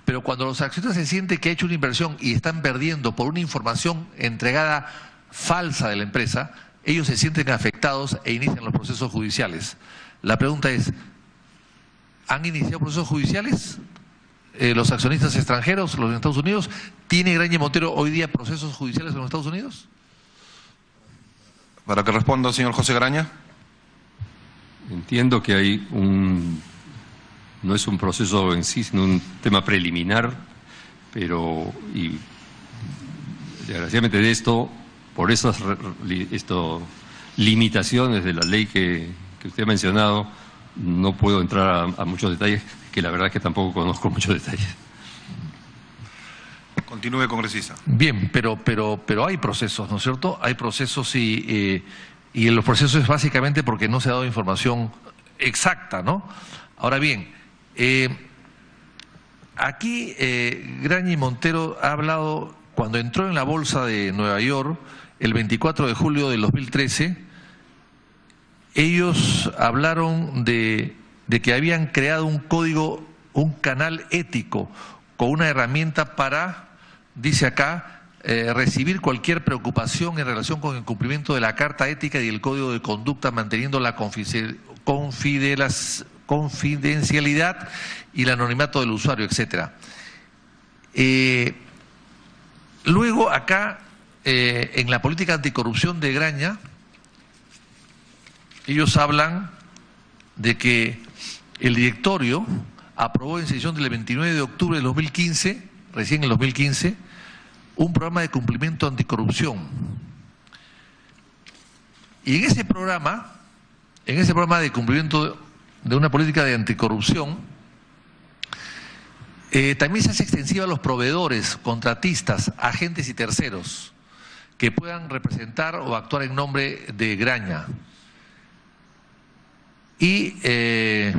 Pero cuando los accionistas se sienten que ha hecho una inversión y están perdiendo por una información entregada falsa de la empresa, ellos se sienten afectados e inician los procesos judiciales. La pregunta es, ¿han iniciado procesos judiciales los accionistas extranjeros, los de Estados Unidos? ¿Tiene Graña y Monteiro hoy día procesos judiciales en los Estados Unidos? Para que responda, señor José Graña. Entiendo que hay no es un proceso en sí, sino un tema preliminar, pero desgraciadamente de esto, por esas limitaciones de la ley que usted ha mencionado, no puedo entrar a muchos detalles, que la verdad es que tampoco conozco muchos detalles. Continúe, congresista. Bien, pero hay procesos, ¿no es cierto? Hay procesos y en los procesos es básicamente porque no se ha dado información exacta, ¿no? Ahora bien, aquí Graña y Monteiro ha hablado, cuando entró en la Bolsa de Nueva York, el 24 de julio del 2013, ellos hablaron de que habían creado un código un canal ético con una herramienta para, dice acá, recibir cualquier preocupación en relación con el cumplimiento de la Carta Ética y el Código de Conducta, manteniendo la confidencialidad y el anonimato del usuario, etcétera. Luego acá, en la política anticorrupción de Graña, ellos hablan de que el directorio aprobó en sesión del 29 de octubre del 2015, recién en el 2015, un programa de cumplimiento anticorrupción. Y en ese programa de cumplimiento de una política de anticorrupción, también se hace extensiva a los proveedores, contratistas, agentes y terceros que puedan representar o actuar en nombre de Graña. Y el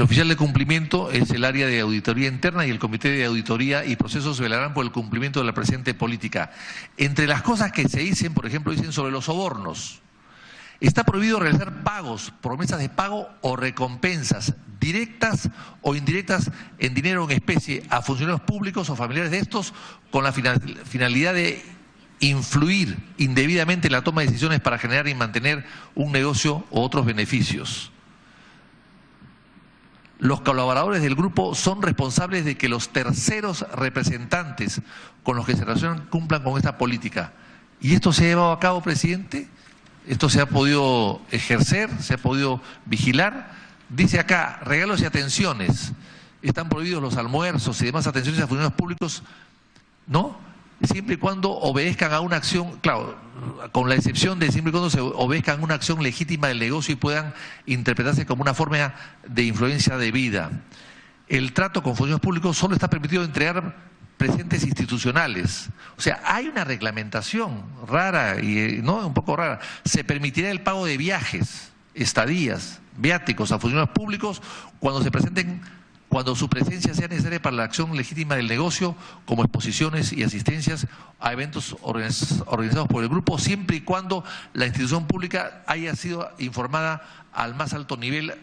oficial de cumplimiento es el área de auditoría interna y el comité de auditoría y procesos velarán por el cumplimiento de la presente política. Entre las cosas que se dicen, por ejemplo, dicen sobre los sobornos. Está prohibido realizar pagos, promesas de pago o recompensas directas o indirectas en dinero o en especie a funcionarios públicos o familiares de estos con la finalidad de influir indebidamente en la toma de decisiones para generar y mantener un negocio u otros beneficios. Los colaboradores del grupo son responsables de que los terceros representantes con los que se relacionan cumplan con esta política. ¿Y esto se ha llevado a cabo, presidente? ¿Esto se ha podido ejercer? ¿Se ha podido vigilar? Dice acá, regalos y atenciones. Están prohibidos los almuerzos y demás atenciones a funcionarios públicos, ¿no? Siempre y cuando obedezcan a una acción, claro, con la excepción de siempre y cuando se obedezcan a una acción legítima del negocio y puedan interpretarse como una forma de influencia debida. El trato con funcionarios públicos solo está permitido entregar presentes institucionales. O sea, hay una reglamentación rara y no un poco rara. Se permitirá el pago de viajes, estadías, viáticos a funcionarios públicos cuando su presencia sea necesaria para la acción legítima del negocio, como exposiciones y asistencias a eventos organizados por el grupo, siempre y cuando la institución pública haya sido informada al más alto nivel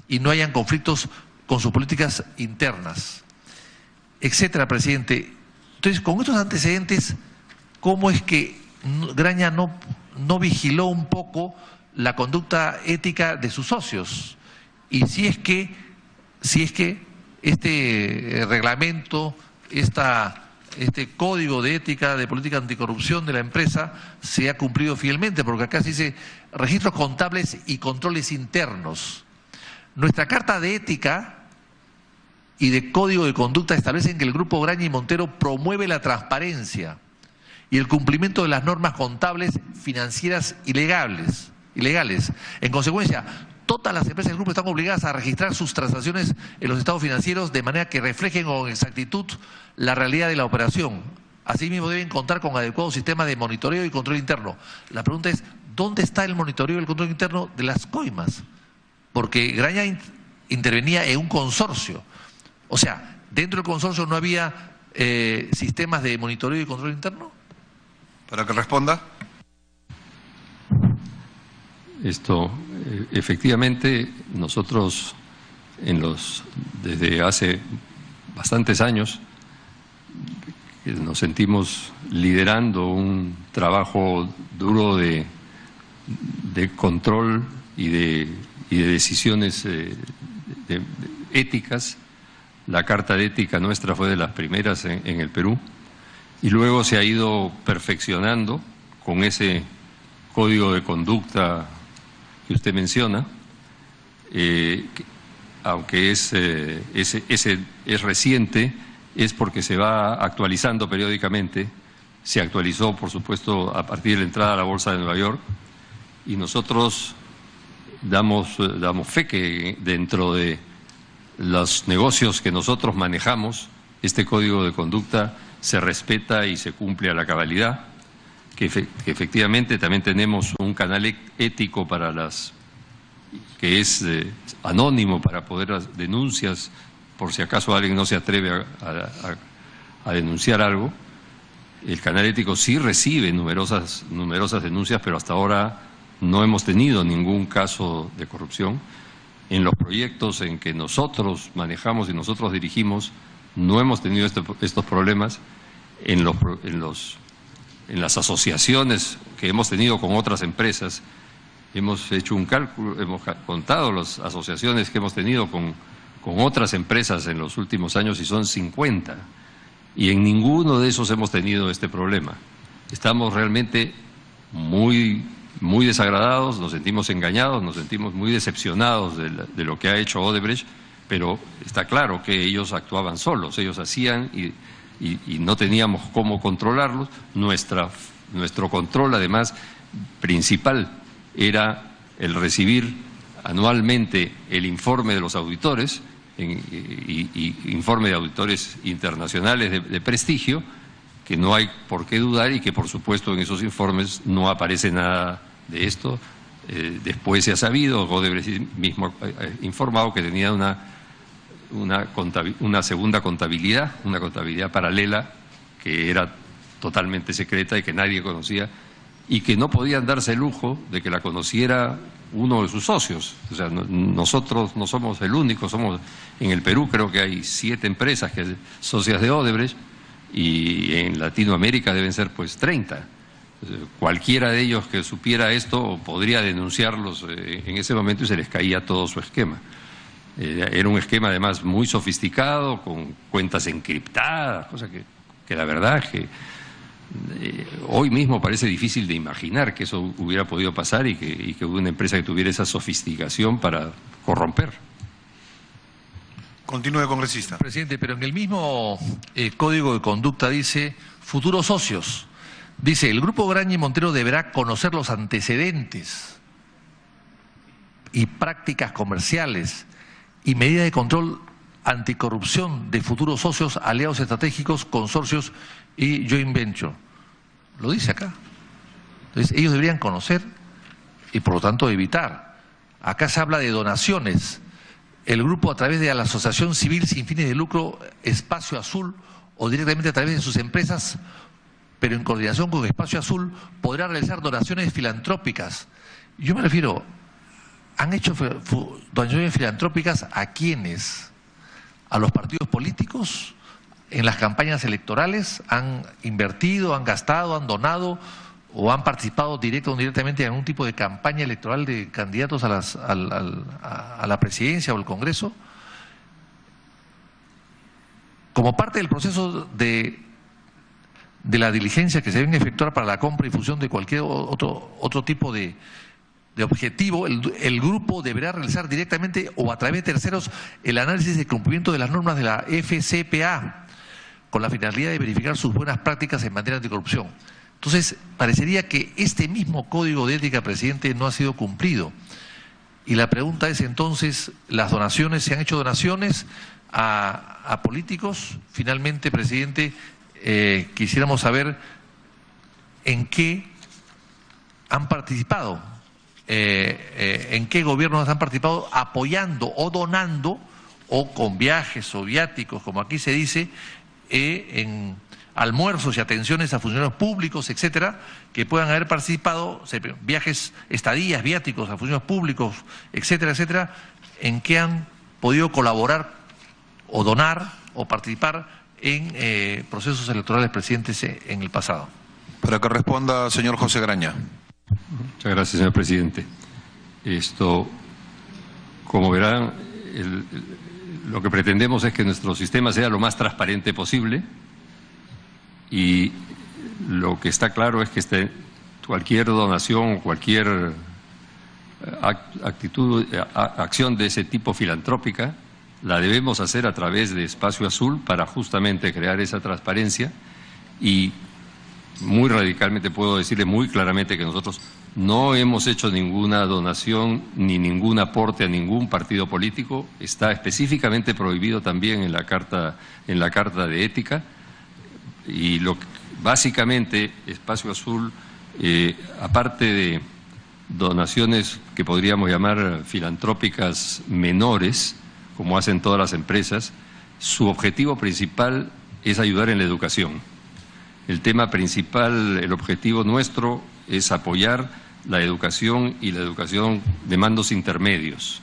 y no hayan conflictos con sus políticas internas, etcétera, presidente. Entonces, con estos antecedentes, ¿cómo es que Graña no vigiló un poco la conducta ética de sus socios? Y si es que este reglamento, este código de ética de política anticorrupción de la empresa se ha cumplido fielmente, porque acá se dice registros contables y controles internos. Nuestra carta de ética y de código de conducta establecen que el Grupo Graña y Montero promueve la transparencia y el cumplimiento de las normas contables, financieras y legales. En consecuencia, todas las empresas del grupo están obligadas a registrar sus transacciones en los estados financieros de manera que reflejen con exactitud la realidad de la operación. Asimismo, deben contar con adecuados sistemas de monitoreo y control interno. La pregunta es, ¿dónde está el monitoreo y el control interno de las coimas? Porque Graña intervenía en un consorcio. O sea, ¿dentro del consorcio no había sistemas de monitoreo y control interno? Para que responda. Efectivamente, nosotros desde hace bastantes años nos sentimos liderando un trabajo duro de control y de decisiones éticas. La Carta de Ética nuestra fue de las primeras en el Perú y luego se ha ido perfeccionando con ese código de conducta que usted menciona, aunque ese es reciente, es porque se va actualizando periódicamente. Se actualizó, por supuesto, a partir de la entrada a la Bolsa de Nueva York, y nosotros damos fe que dentro de los negocios que nosotros manejamos, este código de conducta se respeta y se cumple a la cabalidad. Que efectivamente también tenemos un canal ético que es anónimo para poder las denuncias, por si acaso alguien no se atreve a denunciar algo. El canal ético sí recibe numerosas denuncias, pero hasta ahora no hemos tenido ningún caso de corrupción. en los proyectos en que nosotros manejamos y nosotros dirigimos, no hemos tenido estos problemas. En las asociaciones que hemos tenido con otras empresas, hemos hecho un cálculo, hemos contado las asociaciones que hemos tenido con otras empresas en los últimos años y son 50. Y en ninguno de esos hemos tenido este problema. Estamos realmente muy desagradados, nos sentimos engañados, nos sentimos muy decepcionados de lo que ha hecho Odebrecht, pero está claro que ellos actuaban solos, ellos hacían y no teníamos cómo controlarlos. Nuestro control, además, principal era el recibir anualmente el informe de los auditores, y informe de auditores internacionales de prestigio, que no hay por qué dudar y que, por supuesto, en esos informes no aparece nada de esto. Después se ha sabido, Odebrecht mismo ha informado que tenía una segunda contabilidad, una contabilidad paralela que era totalmente secreta y que nadie conocía y que no podían darse el lujo de que la conociera uno de sus socios. O sea, nosotros no somos el único, somos en el Perú creo que hay 7 empresas que socias de Odebrecht y en Latinoamérica deben ser pues 30. Cualquiera de ellos que supiera esto podría denunciarlos en ese momento y se les caía todo su esquema. Era un esquema además muy sofisticado, con cuentas encriptadas, cosa que la verdad es que hoy mismo parece difícil de imaginar que eso hubiera podido pasar y que hubiera una empresa que tuviera esa sofisticación para corromper. Continúe, congresista. Presidente, pero en el mismo Código de Conducta dice futuros socios. Dice, el Grupo Graña y Montero deberá conocer los antecedentes y prácticas comerciales y medidas de control anticorrupción de futuros socios, aliados estratégicos, consorcios y joint venture. Lo dice acá. Entonces, ellos deberían conocer y, por lo tanto, evitar. Acá se habla de donaciones. El grupo, a través de la Asociación Civil Sin Fines de Lucro Espacio Azul o directamente a través de sus empresas, pero en coordinación con Espacio Azul, podrá realizar donaciones filantrópicas. Yo me refiero, ¿han hecho donaciones filantrópicas a quiénes? ¿A los partidos políticos? ¿En las campañas electorales? ¿Han invertido, han gastado, han donado o han participado directo o indirectamente en algún tipo de campaña electoral de candidatos a la presidencia o al Congreso? Como parte del proceso de la diligencia que se deben efectuar para la compra y difusión de cualquier otro tipo de objetivo, el grupo deberá realizar directamente o a través de terceros el análisis de cumplimiento de las normas de la FCPA con la finalidad de verificar sus buenas prácticas en materia de anticorrupción. Entonces, parecería que este mismo Código de Ética, presidente, no ha sido cumplido. Y la pregunta es entonces, ¿las donaciones, se han hecho donaciones a políticos? Finalmente, presidente, quisiéramos saber en qué han participado, en qué gobiernos han participado apoyando o donando, o con viajes o viáticos, como aquí se dice, en almuerzos y atenciones a funcionarios públicos, etcétera, que puedan haber participado, viajes, estadías, viáticos a funcionarios públicos, etcétera, etcétera, en qué han podido colaborar o donar o participar en procesos electorales, presidentes, en el pasado. Para que responda, señor José Graña. Muchas gracias, señor presidente. Como verán, lo que pretendemos es que nuestro sistema sea lo más transparente posible y lo que está claro es que cualquier donación, cualquier acción de ese tipo filantrópica, la debemos hacer a través de Espacio Azul para justamente crear esa transparencia y muy radicalmente puedo decirle muy claramente que nosotros no hemos hecho ninguna donación ni ningún aporte a ningún partido político. Está específicamente prohibido también en la Carta de Ética y básicamente Espacio Azul, aparte de donaciones que podríamos llamar filantrópicas menores, como hacen todas las empresas, su objetivo principal es ayudar en la educación. El tema principal, el objetivo nuestro es apoyar la educación y la educación de mandos intermedios.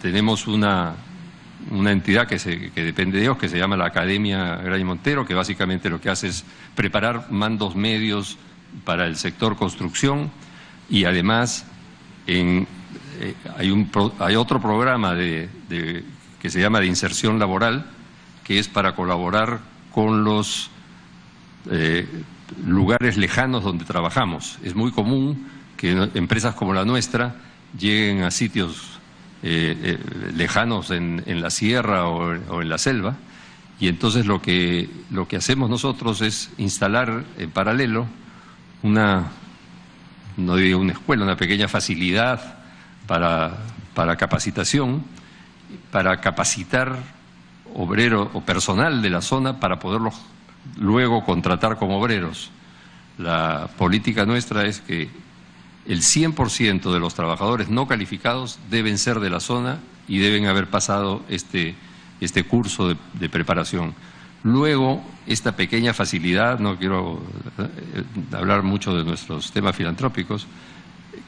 tenemos una entidad que depende de ellos, que se llama la Academia Graña Montero, que básicamente lo que hace es preparar mandos medios para el sector construcción, y además hay otro programa que se llama de inserción laboral, que es para colaborar con los lugares lejanos donde trabajamos. Es muy común que empresas como la nuestra lleguen a sitios lejanos en la sierra o en la selva, y entonces lo que hacemos nosotros es instalar en paralelo no digo una escuela, una pequeña facilidad para capacitación, para capacitar obreros o personal de la zona para poderlos luego contratar como obreros. La política nuestra es que el 100% de los trabajadores no calificados deben ser de la zona y deben haber pasado este curso de preparación. Luego, esta pequeña facilidad, no quiero hablar mucho de nuestros temas filantrópicos,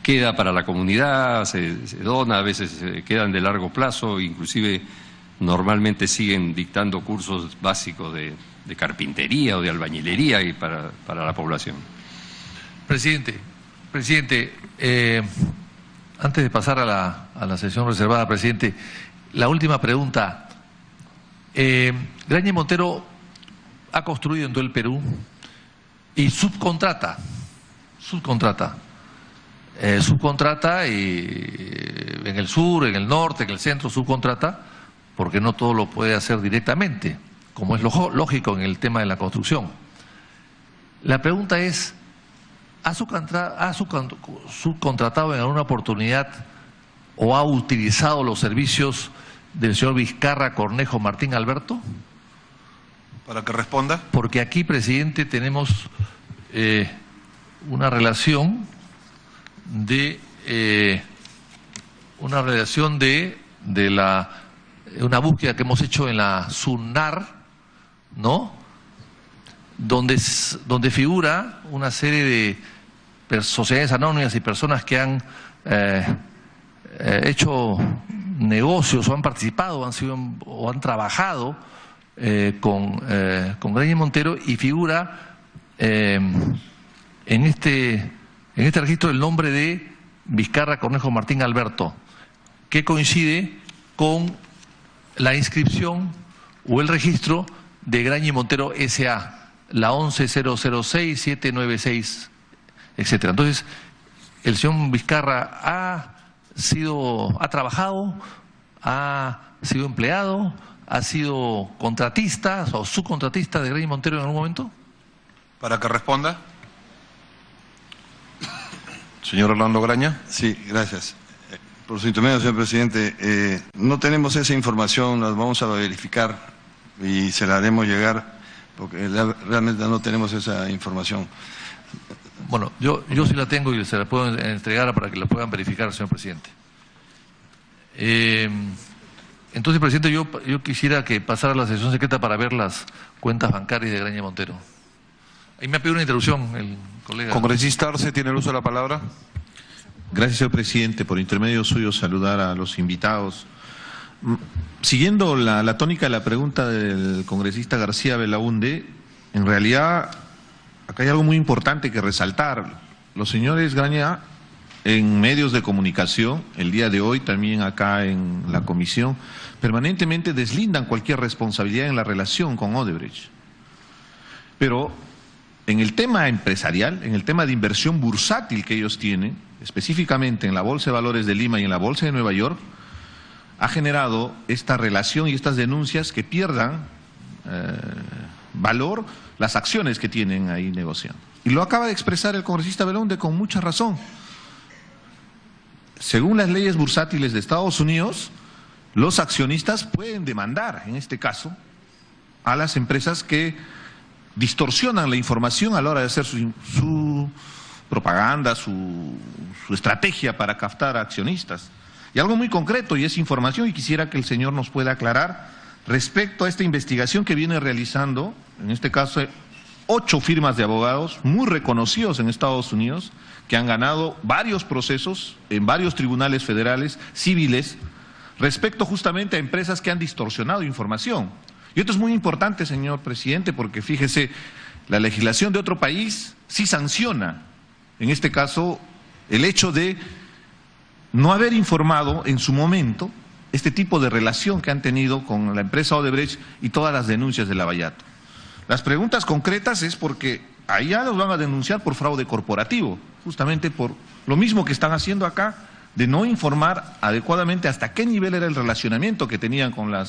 queda para la comunidad, se dona, a veces quedan de largo plazo, inclusive normalmente siguen dictando cursos básicos de carpintería o de albañilería y para la población. Presidente, antes de pasar a la sesión reservada, presidente, la última pregunta. Graña Montero ha construido en todo el Perú y subcontrata y en el sur, en el norte, en el centro subcontrata, porque no todo lo puede hacer directamente, como es lógico en el tema de la construcción. La pregunta es, ¿ha subcontratado en alguna oportunidad o ha utilizado los servicios del señor Vizcarra Cornejo Martín Alberto? Para que responda. Porque aquí, presidente, tenemos una relación de una búsqueda que hemos hecho en la SUNAR, ¿no? Donde figura una serie de sociedades anónimas y personas que han hecho negocios o han participado o han trabajado con Graña Montero, y figura en este registro el nombre de Vizcarra Cornejo Martín Alberto, que coincide con la inscripción o el registro de Graña Montero S.A., la 11006796, etcétera. Entonces, el señor Vizcarra ha trabajado, ha sido empleado, ha sido contratista o subcontratista de Graña Montero en algún momento. Para que responda. Señor Orlando Graña. Sí, gracias. Por su intermedio, señor presidente, no tenemos esa información, la vamos a verificar y se la haremos llegar, porque realmente no tenemos esa información. Bueno, yo sí la tengo y se la puedo entregar para que la puedan verificar, señor presidente. Entonces, presidente, yo quisiera que pasara la sesión secreta para ver las cuentas bancarias de Graña Montero. Ahí me ha pedido una interrupción el colega. Congresista Arce, tiene el uso de la palabra. Gracias, señor presidente. Por intermedio suyo, saludar a los invitados. Siguiendo la tónica de la pregunta del congresista García Belaúnde, en realidad acá hay algo muy importante que resaltar. Los señores Graña, en medios de comunicación, el día de hoy también acá en la comisión, permanentemente deslindan cualquier responsabilidad en la relación con Odebrecht. Pero en el tema empresarial, en el tema de inversión bursátil que ellos tienen, específicamente en la Bolsa de Valores de Lima y en la Bolsa de Nueva York, ha generado esta relación y estas denuncias que pierdan valor las acciones que tienen ahí negociando. Y lo acaba de expresar el congresista Belaúnde con mucha razón. Según las leyes bursátiles de Estados Unidos, los accionistas pueden demandar, en este caso, a las empresas que distorsionan la información a la hora de hacer su propaganda, su estrategia para captar accionistas. Y algo muy concreto, y es información, y quisiera que el señor nos pueda aclarar respecto a esta investigación que viene realizando, en este caso, 8 firmas de abogados muy reconocidos en Estados Unidos que han ganado varios procesos en varios tribunales federales, civiles, respecto justamente a empresas que han distorsionado información. Y esto es muy importante, señor presidente, porque fíjese, la legislación de otro país sí sanciona, en este caso, el hecho de no haber informado en su momento este tipo de relación que han tenido con la empresa Odebrecht y todas las denuncias de Lavallato. Las preguntas concretas es porque allá los van a denunciar por fraude corporativo, justamente por lo mismo que están haciendo acá, de no informar adecuadamente hasta qué nivel era el relacionamiento que tenían con la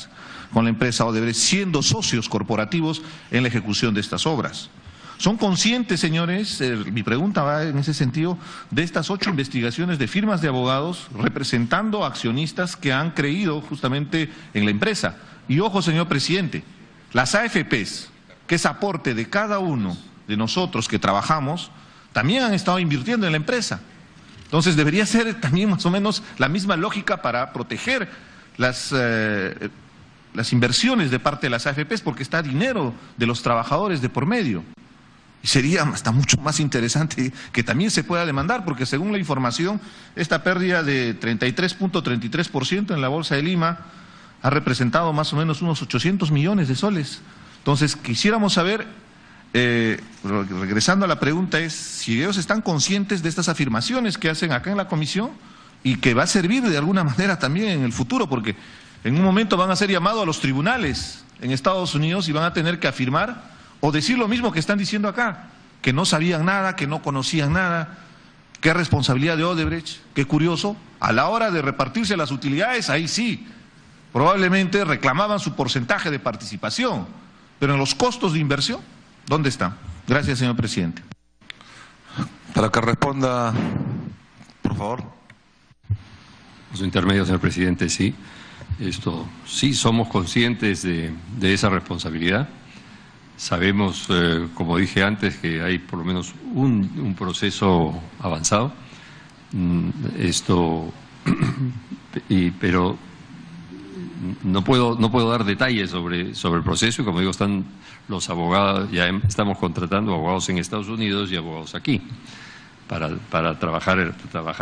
empresa Odebrecht, siendo socios corporativos en la ejecución de estas obras. ¿Son conscientes, señores, mi pregunta va en ese sentido, de estas 8 investigaciones de firmas de abogados representando accionistas que han creído justamente en la empresa? Y ojo, señor presidente, las AFPs, que es aporte de cada uno de nosotros que trabajamos, también han estado invirtiendo en la empresa. Entonces debería ser también más o menos la misma lógica para proteger las inversiones de parte de las AFPs, porque está dinero de los trabajadores de por medio. Y sería hasta mucho más interesante que también se pueda demandar, porque según la información, esta pérdida de 33.33% en la Bolsa de Lima ha representado más o menos unos 800 millones de soles. Entonces, quisiéramos saber, regresando a la pregunta, es si ellos están conscientes de estas afirmaciones que hacen acá en la comisión y que va a servir de alguna manera también en el futuro, porque en un momento van a ser llamados a los tribunales en Estados Unidos y van a tener que afirmar o decir lo mismo que están diciendo acá, que no sabían nada, que no conocían nada, qué responsabilidad de Odebrecht, qué curioso, a la hora de repartirse las utilidades, ahí sí, probablemente reclamaban su porcentaje de participación, pero en los costos de inversión, ¿dónde están? Gracias, señor presidente. Para que responda, por favor. Su intermedio, señor presidente, sí. Sí somos conscientes de esa responsabilidad. Sabemos, como dije antes, que hay por lo menos un proceso avanzado. Pero no puedo dar detalles sobre el proceso, y como digo, están los abogados, ya estamos contratando abogados en Estados Unidos y abogados aquí para trabajar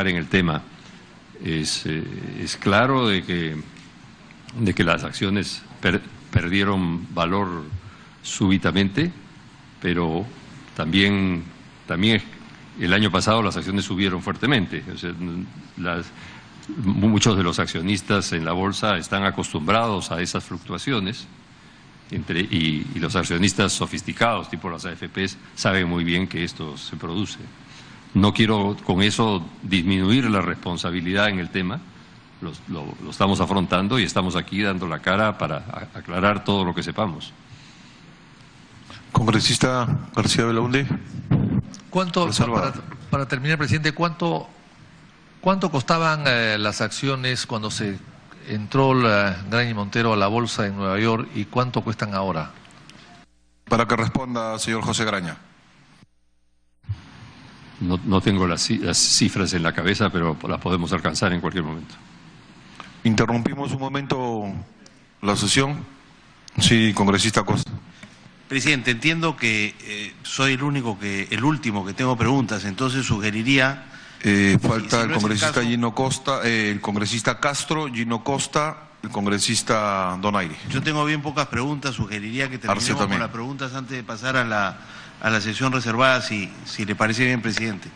en el tema. Es claro de que las acciones perdieron valor súbitamente, pero también el año pasado las acciones subieron fuertemente. O sea, muchos de los accionistas en la bolsa están acostumbrados a esas fluctuaciones y los accionistas sofisticados, tipo las AFPs, saben muy bien que esto se produce. No quiero con eso disminuir la responsabilidad en el tema, lo estamos afrontando y estamos aquí dando la cara para aclarar todo lo que sepamos. Congresista García Belaúnde. Para terminar, presidente, ¿cuánto costaban las acciones cuando se entró Graña y Montero a la bolsa en Nueva York y cuánto cuestan ahora? Para que responda, señor José Graña. No tengo las cifras en la cabeza, pero las podemos alcanzar en cualquier momento. Interrumpimos un momento la sesión. Sí, congresista Costa. Presidente, entiendo que soy el último que tengo preguntas, entonces sugeriría... falta el congresista Gino Costa, el congresista Castro, Gino Costa, el congresista Donaire. Yo tengo bien pocas preguntas, sugeriría que terminemos con las preguntas antes de pasar a la sesión reservada, si le parece bien, presidente.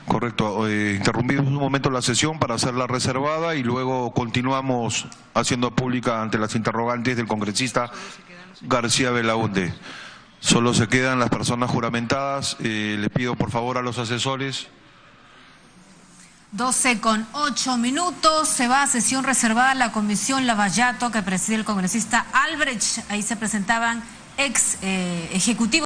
Correcto, interrumpimos un momento la sesión para hacer la reservada y luego continuamos haciendo pública ante las interrogantes del congresista García Belaúnde. Solo se quedan las personas juramentadas. Les pido por favor a los asesores. 12:08, se va a sesión reservada la comisión Lavallato que preside el congresista Albrecht. Ahí se presentaban ex ejecutivos